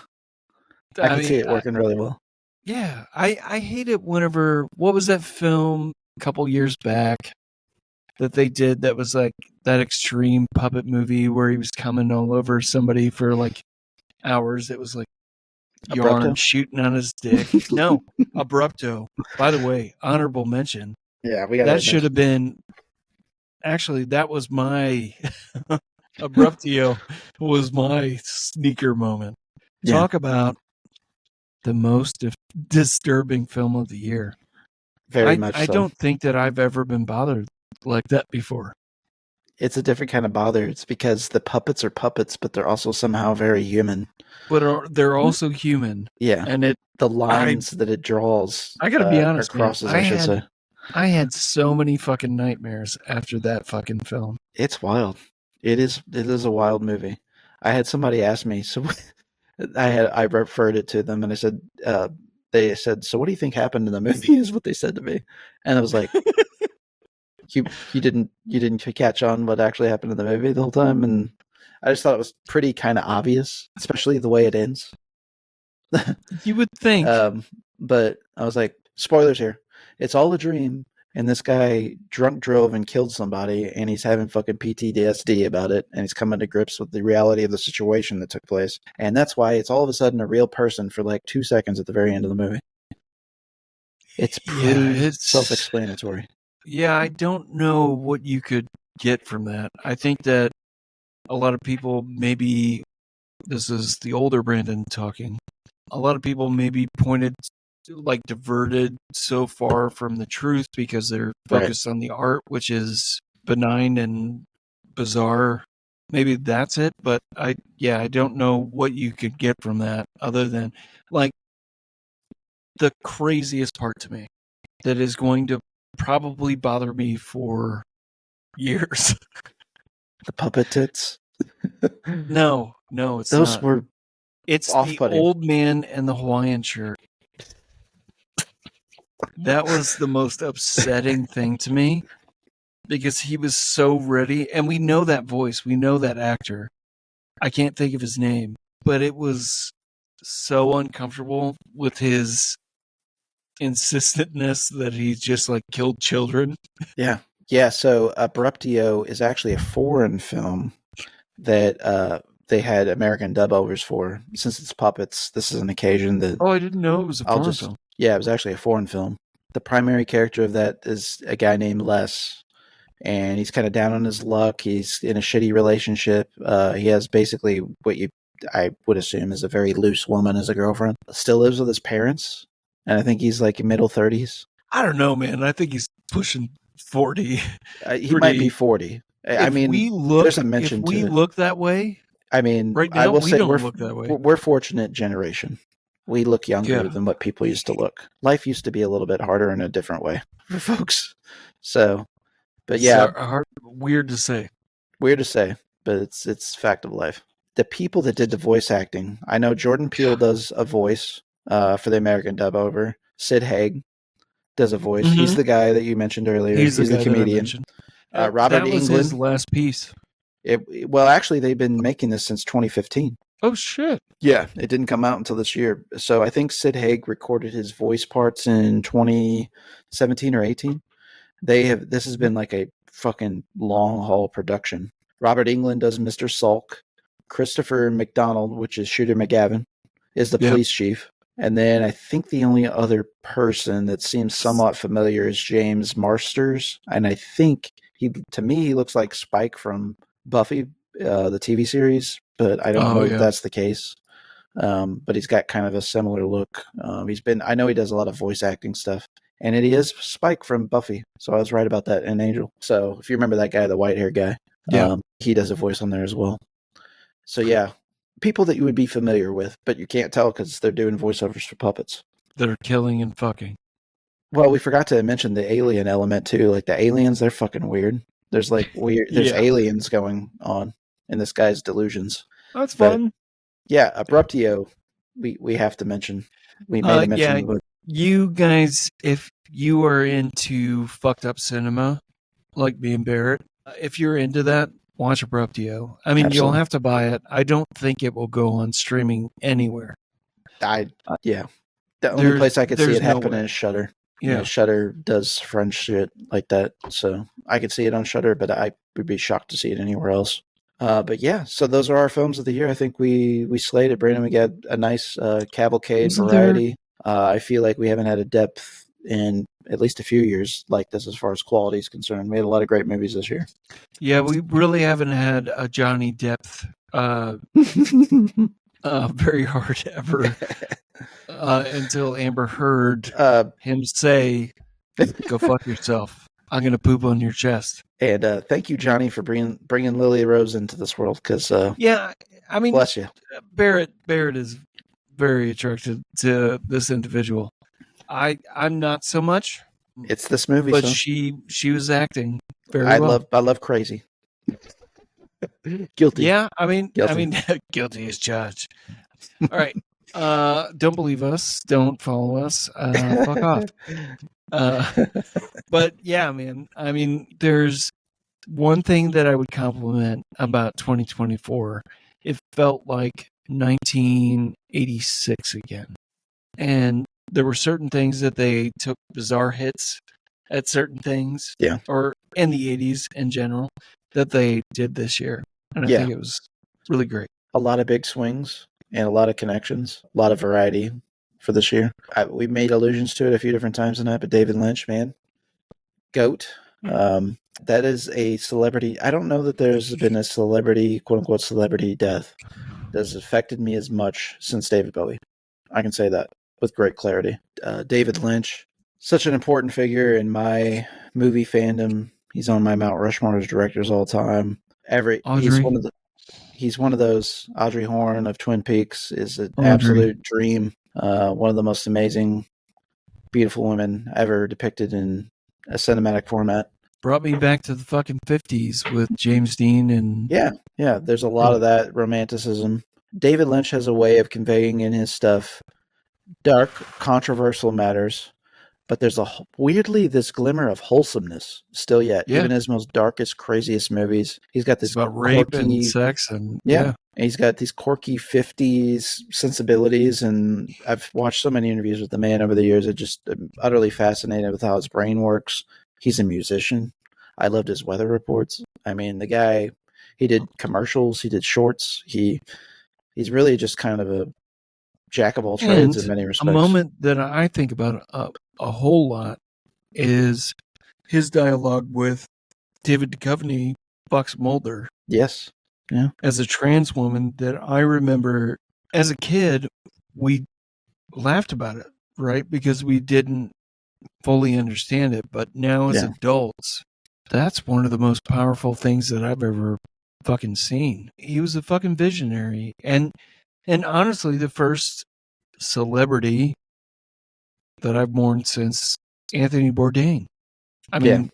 I I could see mean, it working really well. yeah, I hate it whenever, what was that film a couple years back that they did that was like that extreme puppet movie where he was coming all over somebody for like hours. It was like yarn Abrupto? shooting on his dick. No, Abrupto. By the way, honorable mention. Yeah, we gotta That should mention. have been, actually, that was my Abruptio was my sneaker moment. Yeah, Talk about the most disturbing film of the year. very much I so. don't think that I've ever been bothered like that before. It's a different kind of bother. It's because the puppets are puppets, but they're also somehow very human. But they're also human. Yeah, And the lines that it draws, I gotta be or honest, man. crosses, I should say. I had so many fucking nightmares after that fucking film. It's wild. It is a wild movie. I had somebody ask me, so I referred it to them, and I said, they said, so what do you think happened in the movie? Is what they said to me, and I was like, you didn't catch on what actually happened in the movie the whole time, and I just thought it was pretty kind of obvious, especially the way it ends. You would think. But I was like, spoilers here. It's all a dream, and this guy drunk drove and killed somebody, and he's having fucking PTSD about it, and he's coming to grips with the reality of the situation that took place, and that's why it's all of a sudden a real person for like 2 seconds at the very end of the movie. It's pretty self-explanatory. Yeah, I don't know what you could get from that. I think that a lot of people, maybe this is the older Brandon talking, a lot of people maybe diverted so far from the truth because they're focused on the art, which is benign and bizarre. Maybe that's it, but I don't know what you could get from that other than like the craziest part to me that is going to probably bother me for years. The puppet tits. No, it's Those not. were It's the off-putting. old man and the Hawaiian shirt. That was the most upsetting thing to me because he was so ready. And we know that voice. We know that actor. I can't think of his name, but it was so uncomfortable with his insistentness that he just like killed children. Yeah. Yeah. So Abruptio is actually a foreign film that they had American dub-overs for. Since it's puppets, this is an occasion that Oh, I didn't know it was a foreign film. Yeah, it was actually a foreign film. The primary character of that is a guy named Les, and he's kind of down on his luck. He's in a shitty relationship. He has basically I would assume is a very loose woman as a girlfriend. Still lives with his parents, and I think he's like middle 30s. I don't know, man. I think he's pushing 40. He might be 40. I mean, there's a mention if we to it. look that way, I mean, right now, I will we say don't look that way. We're fortunate generation. We look younger than what people used to look. Life used to be a little bit harder in a different way for folks. So, but yeah, weird to say. Weird to say, but it's fact of life. The people that did the voice acting, I know Jordan Peele does a voice for the American dub over. Sid Haig does a voice. Mm-hmm. He's the guy that you mentioned earlier. He's the comedian. Robert that was Englund. His last piece. Well, actually, they've been making this since 2015. Oh, shit. Yeah, it didn't come out until this year. So I think Sid Haig recorded his voice parts in 2017 or 18. This has been like a fucking long haul production. Robert Englund does Mr. Salk. Christopher McDonald, which is Shooter McGavin, is the police chief. And then I think the only other person that seems somewhat familiar is James Marsters. And I think to me, he looks like Spike from Buffy, the TV series, but I don't know if that's the case. But he's got kind of a similar look. I know he does a lot of voice acting stuff. And he is Spike from Buffy. So I was right about that in Angel. So if you remember that guy, the white hair guy, he does a voice on there as well. So yeah, people that you would be familiar with, but you can't tell because they're doing voiceovers for puppets. That are killing and fucking. Well, we forgot to mention the alien element too. Like the aliens, they're fucking weird. There's like weird. There's aliens going on in this guy's delusions. That's fun. Yeah, Abruptio, we have to mention. We made a mention. Yeah, you guys, if you are into fucked up cinema, like me and Barrett, if you're into that, watch Abruptio. I mean, you'll have to buy it. I don't think it will go on streaming anywhere. The only place I could see it happen is Shudder. Yeah, Shudder does French shit like that, so I could see it on Shudder, but I would be shocked to see it anywhere else. But yeah, so those are our films of the year. I think we slated, Brandon. We got a nice cavalcade variety. I feel like we haven't had a depth in at least a few years like this as far as quality is concerned. We had a lot of great movies this year. Yeah, we really haven't had a Johnny depth very hard ever until Amber heard him say, "Go fuck yourself. I'm going to poop on your chest." And thank you, Johnny, for bringing Lily Rose into this world. Because I mean, bless you. Barrett is very attracted to this individual. I'm not so much. It's this movie, but she was acting very well. I love Crazy. Guilty. Yeah, I mean, guilty as charged. All right. Don't believe us. Don't follow us. Fuck off. But yeah, man. I mean, there's one thing that I would compliment about 2024. It felt like 1986 again. And there were certain things that they took bizarre hits at certain things. Yeah. Or in the 80s in general that they did this year. And I think it was really great. A lot of big swings and a lot of connections, a lot of variety for this year. We made allusions to it a few different times tonight, but David Lynch, man, GOAT. That is a celebrity. I don't know that there's been a celebrity, quote unquote, celebrity death that has affected me as much since David Bowie. I can say that with great clarity. David Lynch, such an important figure in my movie fandom. He's on my Mount Rushmore as directors all time. He's one of those. Audrey Horne of Twin Peaks is an absolute dream. One of the most amazing, beautiful women ever depicted in a cinematic format. Brought me back to the fucking 50s with James Dean and... Yeah. There's a lot of that romanticism. David Lynch has a way of conveying in his stuff dark, controversial matters, but there's weirdly this glimmer of wholesomeness still yet. Even his most darkest, craziest movies. He's got this it's about rape and sex and and he's got these quirky 50s sensibilities, and I've watched so many interviews with the man over the years. I'm utterly fascinated with how his brain works. He's a musician. I loved his weather reports. I mean, the guy, He did commercials. He did shorts. He's really just kind of a jack of all trades in And many a respects. moment that I think about a whole lot is his dialogue with David Duchovny, Fox Mulder. Yes. Yeah. As a trans woman, that I remember as a kid, we laughed about it, right? Because we didn't fully understand it. But now as adults, that's one of the most powerful things that I've ever fucking seen. He was a fucking visionary. And honestly, the first celebrity that I've mourned since Anthony Bourdain. I mean,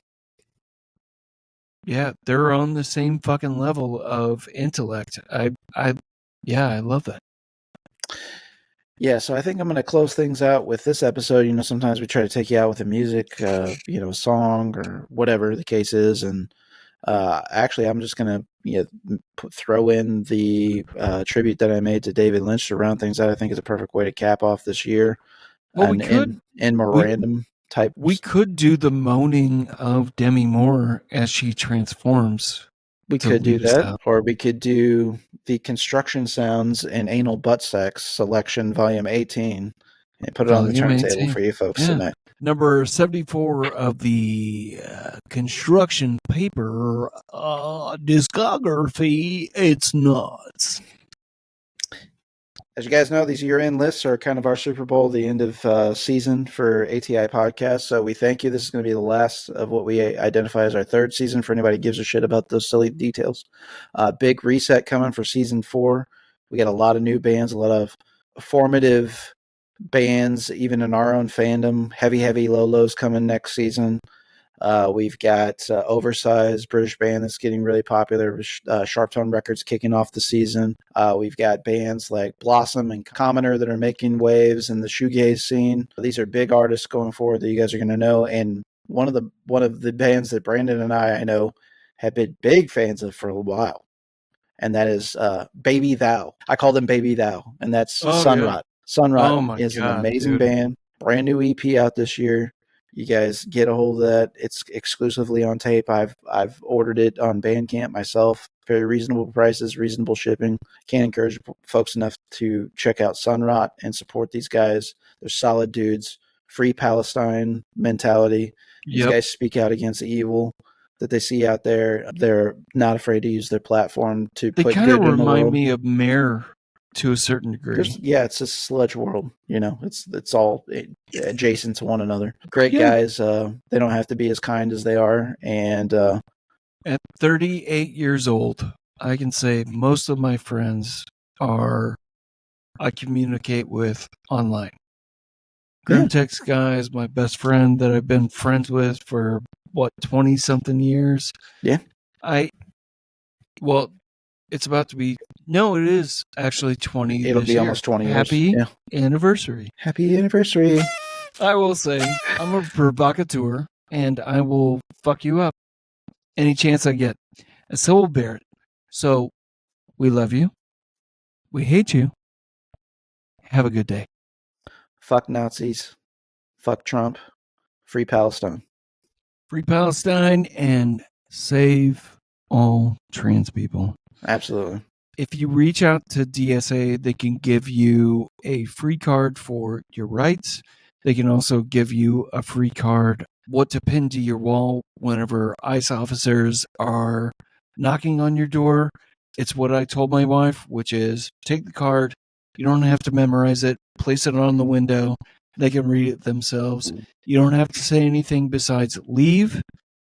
yeah, they're on the same fucking level of intellect. I love that. Yeah, so I think I'm going to close things out with this episode. You know, sometimes we try to take you out with a music, a song or whatever the case is. And actually, I'm just going to throw in the tribute that I made to David Lynch to round things out. I think is a perfect way to cap off this year. Well, in more random type. We could do the moaning of Demi Moore as she transforms. We could do that, or we could do the construction sounds and anal butt sex selection, volume 18, and put it on the turntable for you folks tonight. Number 74 of the construction paper discography. It's nuts. As you guys know, these year-end lists are kind of our Super Bowl, the end of season for ATI podcast. So we thank you. This is going to be the last of what we identify as our third season for anybody who gives a shit about those silly details. Big reset coming for season 4. We got a lot of new bands, a lot of formative bands, even in our own fandom. Heavy Lolos coming next season. We've got Oversized, British band that's getting really popular. Sharp Tone Records kicking off the season. We've got bands like Blossom and Commoner that are making waves in the shoegaze scene. These are big artists going forward that you guys are going to know. And one of the bands that Brandon and I know have been big fans of for a while, and that is Baby Thou. I call them Baby Thou, and that's Sunrot. Yeah. Sunrot is an amazing band. Brand new EP out this year. You guys get a hold of that. It's exclusively on tape. I've ordered it on Bandcamp myself. Very reasonable prices, reasonable shipping. Can't encourage folks enough to check out Sunrot and support these guys. They're solid dudes. Free Palestine mentality. These guys speak out against the evil that they see out there. They're not afraid to use their platform to put good in the world. They kind of remind me of Mare to a certain degree. It's a sludge world. It's all adjacent to one another. Great guys. They don't have to be as kind as they are. And at 38 years old, I can say most of my friends I communicate with online. Grimtex guy is my best friend that I've been friends with for 20 something years. Yeah. It's about to be. No, it is actually 20. It'll be almost 20 years. Happy anniversary. Happy anniversary. I will say, I'm a provocateur, and I will fuck you up any chance I get. And so will Barrett. So, we love you. We hate you. Have a good day. Fuck Nazis. Fuck Trump. Free Palestine. Free Palestine and save all trans people. Absolutely. If you reach out to DSA, they can give you a free card for your rights. They can also give you a free card, what to pin to your wall whenever ICE officers are knocking on your door. It's what I told my wife, which is take the card. You don't have to memorize it. Place it on the window. They can read it themselves. You don't have to say anything besides leave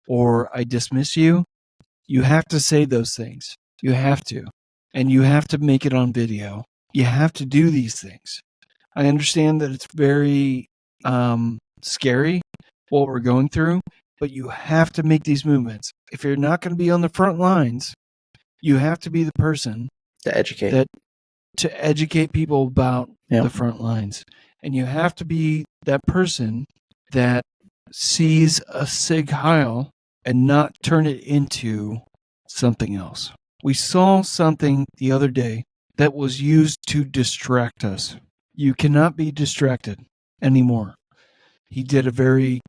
or I dismiss you. You have to say those things. You have to. And you have to make it on video. You have to do these things. I understand that it's very scary what we're going through, but you have to make these movements. If you're not going to be on the front lines, you have to be the person to educate people about the front lines. And you have to be that person that sees a Sig Heil and not turn it into something else. We saw something the other day that was used to distract us. You cannot be distracted anymore. He did a very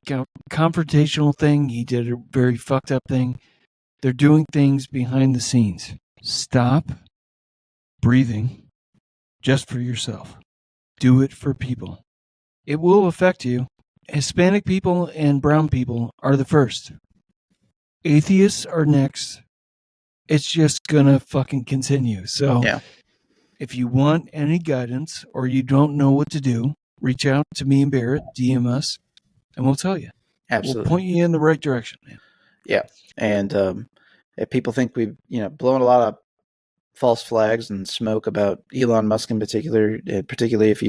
confrontational thing. He did a very fucked up thing. They're doing things behind the scenes. Stop breathing just for yourself. Do it for people. It will affect you. Hispanic people and brown people are the first. Atheists are next. It's just gonna fucking continue. So Yeah. if you want any guidance or you don't know what to do, reach out to me and Barrett, DM us, and we'll tell you. Absolutely. We'll point you in the right direction, man. Yeah. And if people think we've, blown a lot of false flags and smoke about Elon Musk in particular, particularly if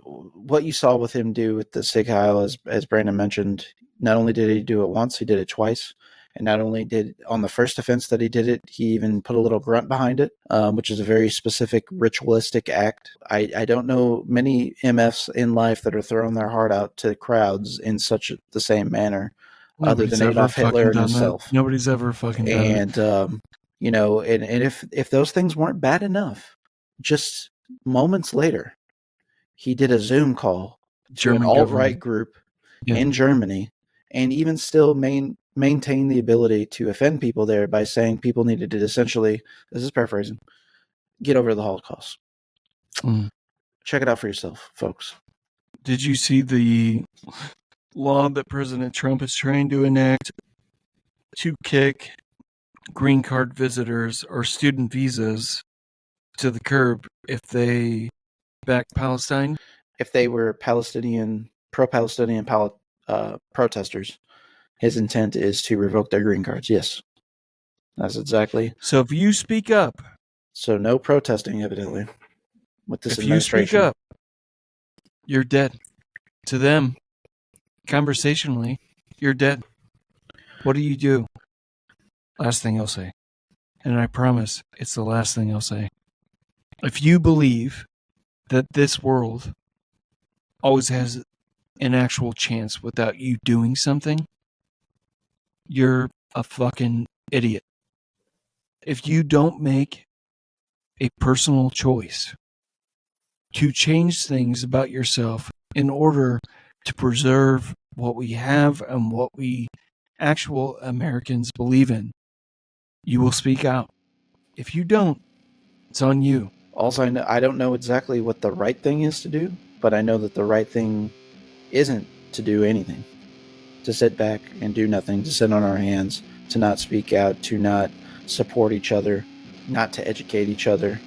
what you saw with him do with the Sig Heil, as Brandon mentioned, not only did he do it once, he did it twice. And not only did on the first offense that he did it, he even put a little grunt behind it, which is a very specific ritualistic act. I don't know many MFs in life that are throwing their heart out to crowds in such the same manner, other than Adolf Hitler and himself. Nobody's ever fucking done it. And and if those things weren't bad enough, just moments later, he did a Zoom call to an alt-right group in Germany, and even still maintain the ability to offend people there by saying people needed to essentially, this is paraphrasing, get over the Holocaust. Check it out for yourself, folks. Did you see the law that President Trump is trying to enact to kick green card visitors or student visas to the curb if they back Palestine? If they were pro-Palestinian protesters, his intent is to revoke their green cards. Yes. That's exactly. So if you speak up. So no protesting, evidently, with this administration. If you speak up, you're dead. To them, conversationally, you're dead. What do you do? Last thing I'll say. And I promise it's the last thing I'll say. If you believe that this world always has an actual chance without you doing something, you're a fucking idiot. If you don't make a personal choice to change things about yourself in order to preserve what we have and what we actual Americans believe in, you will speak out. If you don't, it's on you. Also, I don't know exactly what the right thing is to do, but I know that the right thing isn't to do anything. To sit back and do nothing, to sit on our hands, to not speak out, to not support each other, not to educate each other.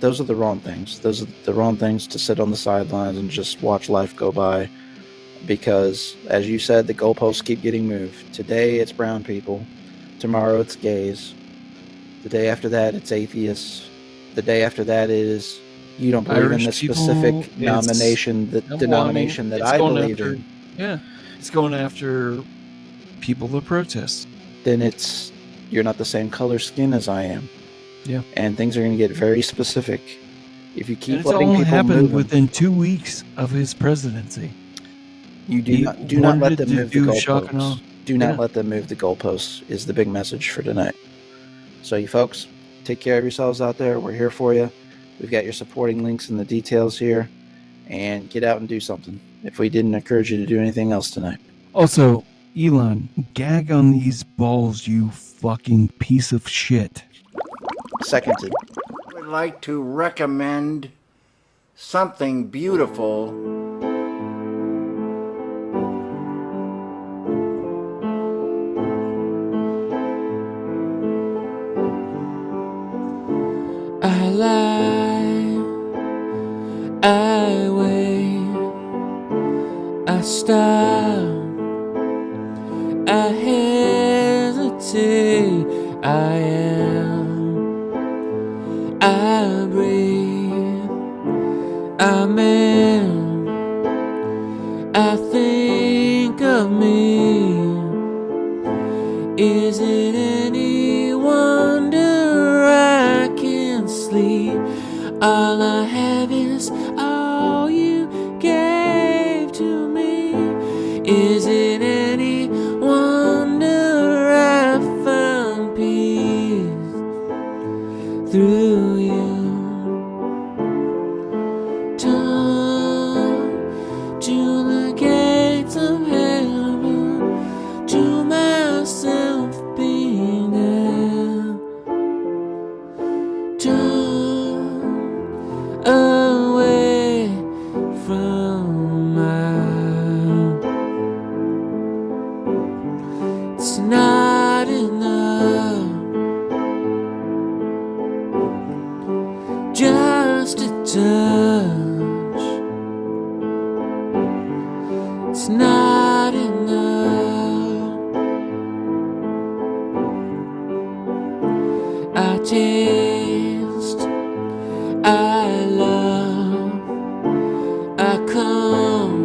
Those are the wrong things. Those are the wrong things to sit on the sidelines and just watch life go by. Because, as you said, the goalposts keep getting moved. Today it's brown people. Tomorrow it's gays. The day after that it's atheists. The day after that is you don't believe Irish in the specific denomination that I believe in. Yeah, it's going after people that protest. Then you're not the same color skin as I am. Yeah, and things are going to get very specific if you keep letting people move. It's all happened within 2 weeks of his presidency. You do not let them move the goalposts. Do not let them move the goalposts is the big message for tonight. So you folks, take care of yourselves out there. We're here for you. We've got your supporting links in the details here. And get out and do something if we didn't encourage you to do anything else tonight. Also, Elon, gag on these balls, you fucking piece of shit. Seconded. I would like to recommend something beautiful. I lie, I wait, I stop, I hesitate, I am, I breathe, I'm in, I think of me. Is it any wonder I can't sleep? All I have is all you gave to me. Is it any wonder I found peace? it's not enough. I taste, I love, I come,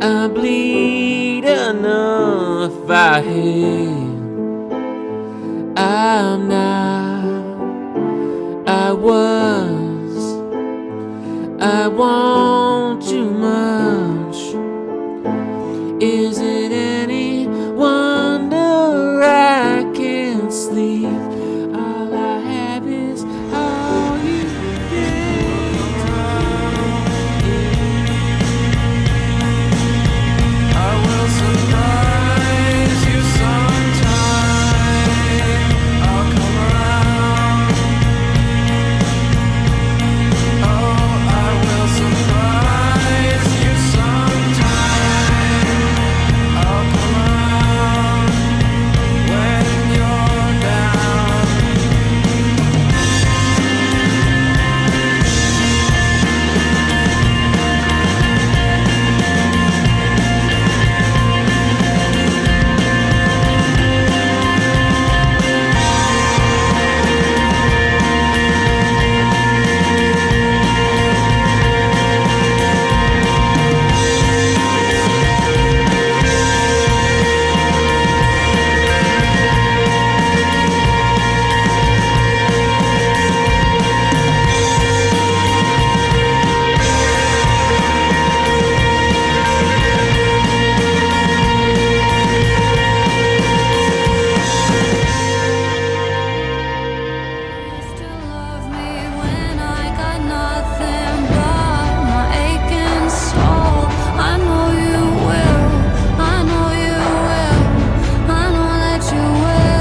I bleed enough. I hate, I'm not, I was, I want too much. Is it any wonder I can't sleep? All I have is all you gave to me. I will surprise you sometime. I'll come around. Oh, I will surprise you sometime. I'll come around when you're down. Still love me when I got nothing but my aching soul. I know you will, I know you will, I know that you will.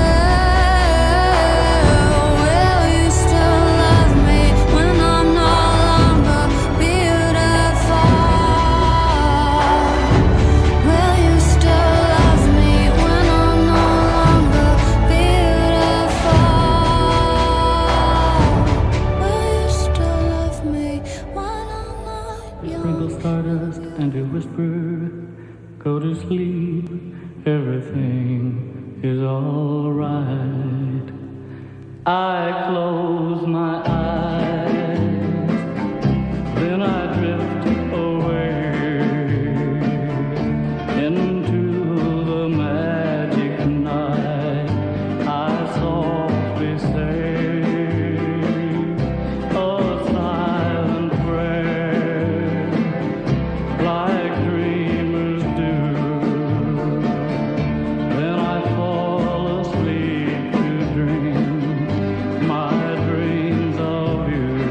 Will you still love me when I'm no longer beautiful? Will you still love me when I'm no longer beautiful? Will you still love me when I'm not young? Sprinkle stardust and a whisper, go to sleep, everything is alright. I close my eyes, then I drift away into the magic night. I softly say a silent prayer, like dreamers do. Then I fall asleep to dream my dreams of you.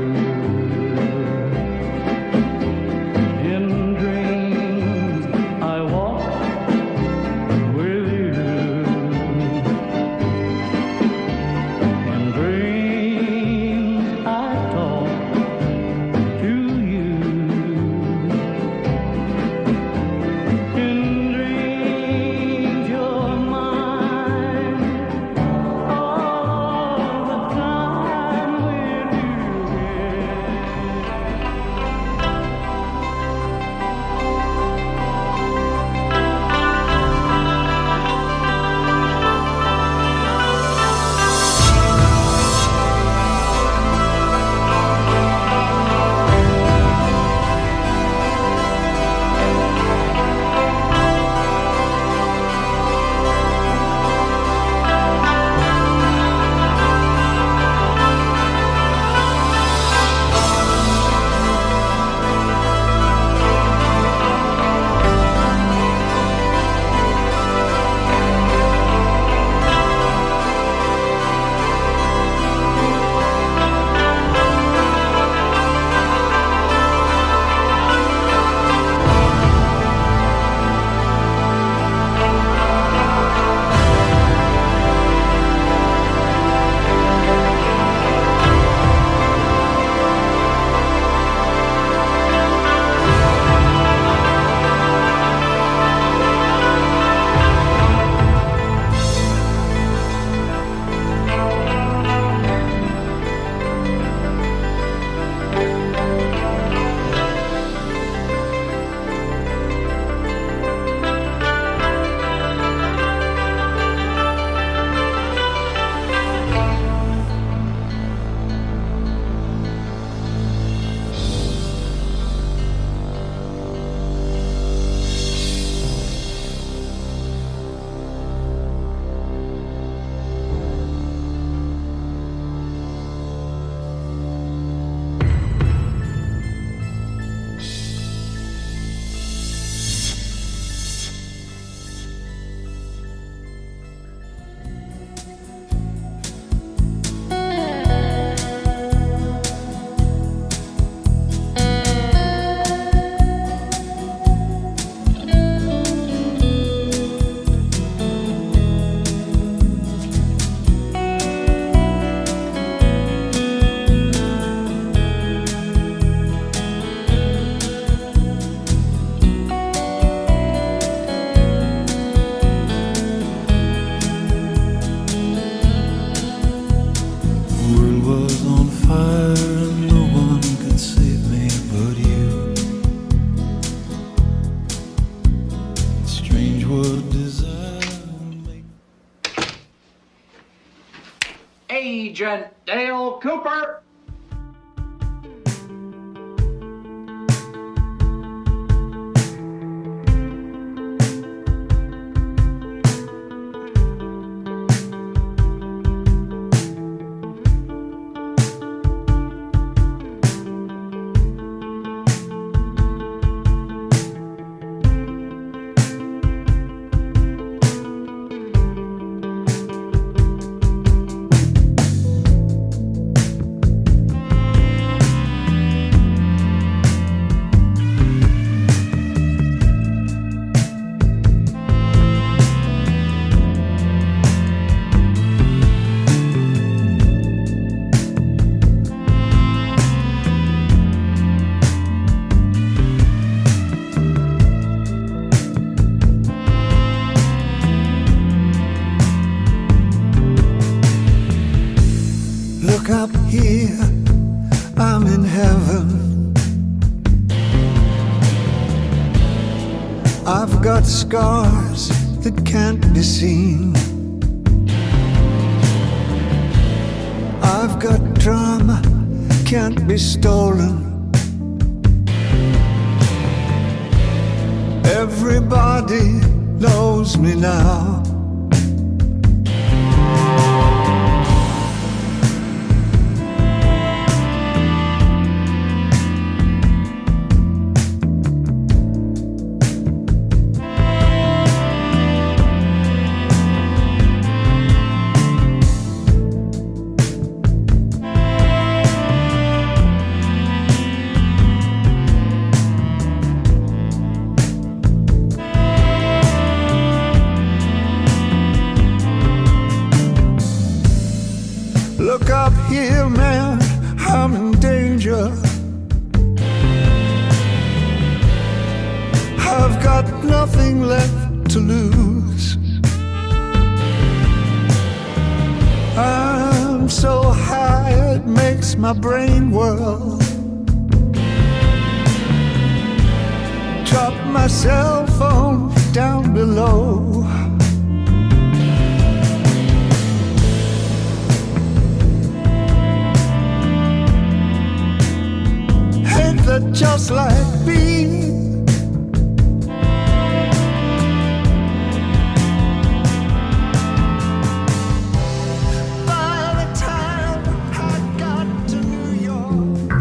Agent Dale Cooper. Look up here, I'm in heaven. I've got scars that can't be seen. I've got drama, can't be stolen. Everybody knows me now. Look up here, man, I'm in danger. I've got nothing left to lose. I'm so high it makes my brain whirl. Drop my cell phone down below. That just like me. By the time I got to New York,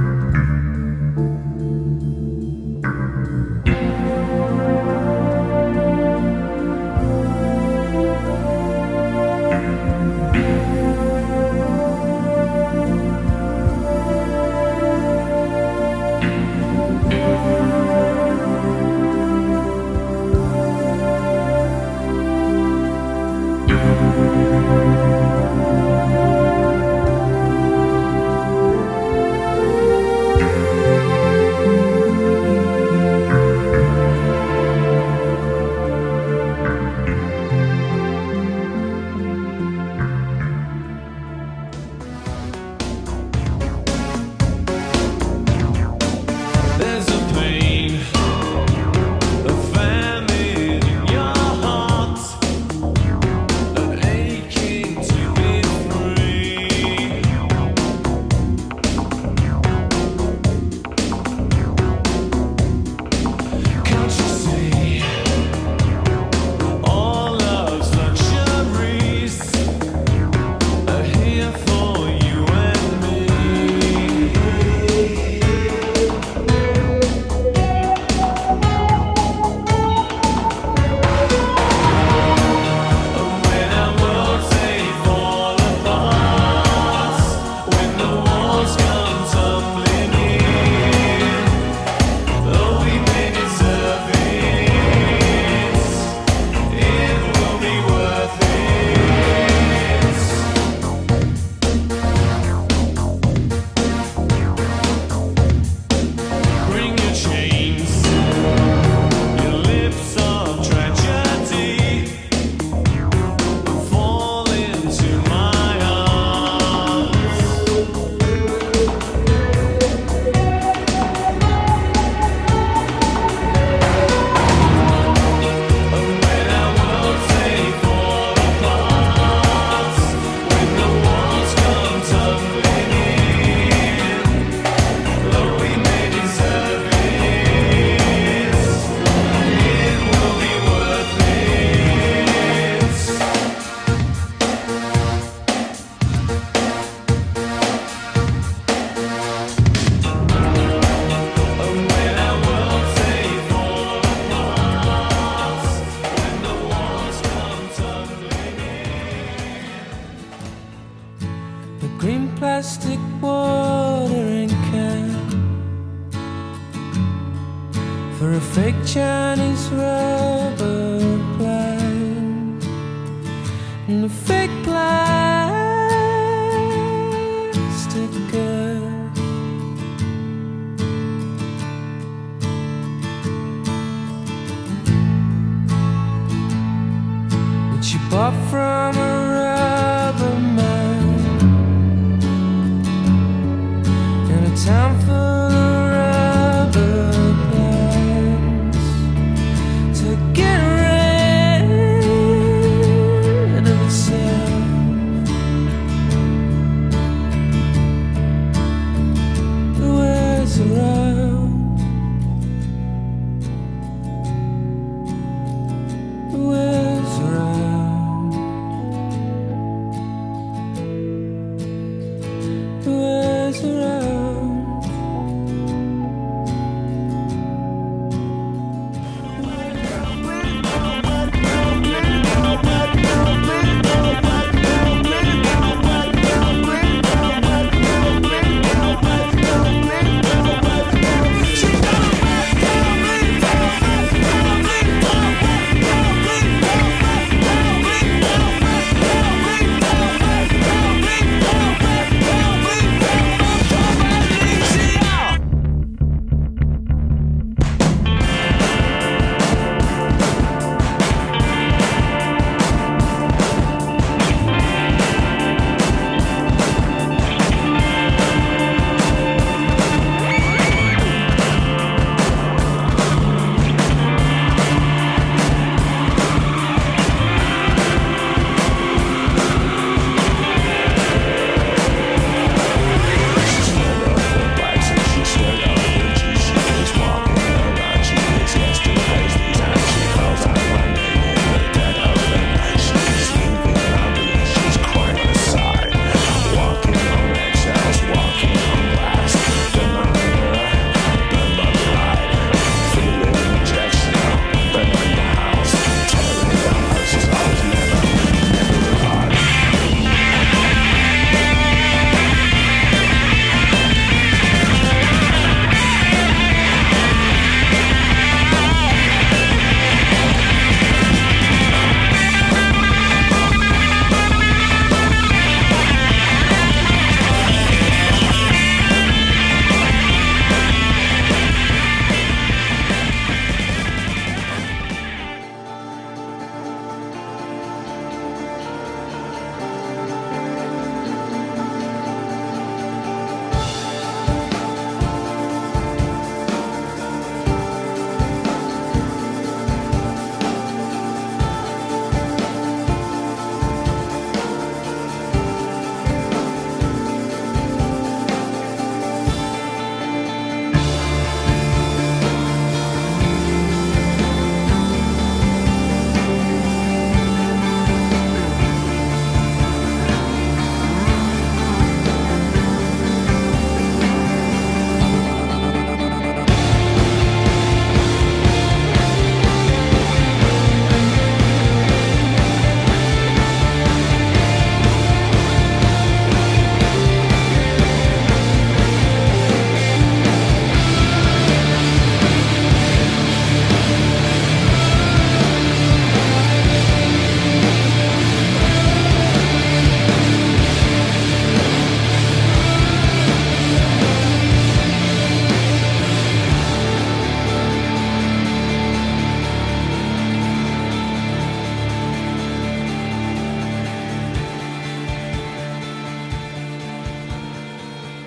for a fake Chinese rubber plant and a fake plastic girl. Which you bought from a rubber man in a town full of rubber plants to get rid of itself. The world's around. The world's around. The world's around.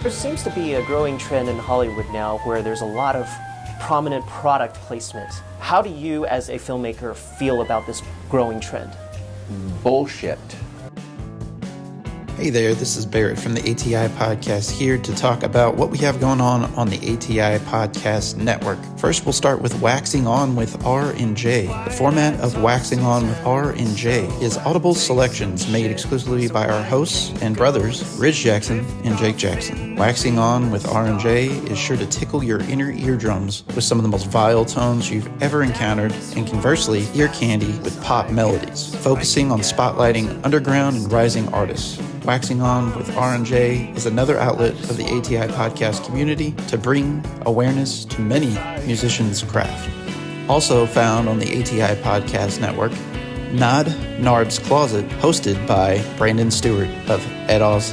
There seems to be a growing trend in Hollywood now where there's a lot of prominent product placement. How do you, as a filmmaker, feel about this growing trend? Bullshit. Hey there, this is Barrett from the ATI podcast here to talk about what we have going on the ATI podcast network. First, we'll start with Waxing On with R&J. The format of Waxing On with R&J is audible selections made exclusively by our hosts and brothers, Ridge Jackson and Jake Jackson. Waxing On with R&J is sure to tickle your inner eardrums with some of the most vile tones you've ever encountered, and conversely, ear candy with pop melodies, focusing on spotlighting underground and rising artists. Waxing On with R&J is another outlet of the ATI podcast community to bring awareness to many musicians' craft. Also found on the ATI Podcast Network, Nodnarb's Closet, hosted by Brandon Stuart of EDAW'S.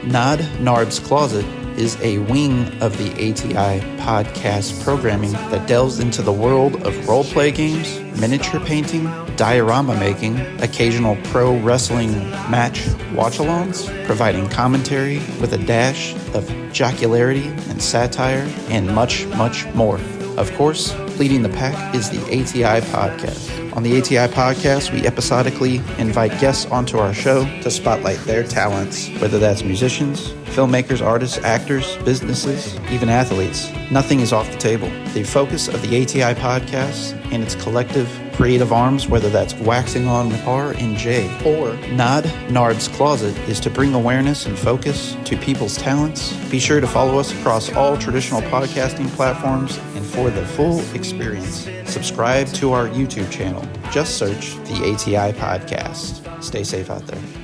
Nodnarb's Closet is a wing of the ATI podcast programming that delves into the world of roleplay games, miniature painting, diorama making, occasional pro wrestling match watch-alongs, providing commentary with a dash of jocularity and satire, and much, much more. Of course, leading the pack is the ATI Podcast. On the ATI Podcast, we episodically invite guests onto our show to spotlight their talents, whether that's musicians, filmmakers, artists, actors, businesses, even athletes. Nothing is off the table. The focus of the ATI Podcast and its collective creative arms, whether that's Waxing On with R&J or Nodnarb's Closet, is to bring awareness and focus to people's talents. Be sure to follow us across all traditional podcasting platforms, and for the full experience, subscribe to our YouTube channel. Just search the ATI Podcast. Stay safe out there.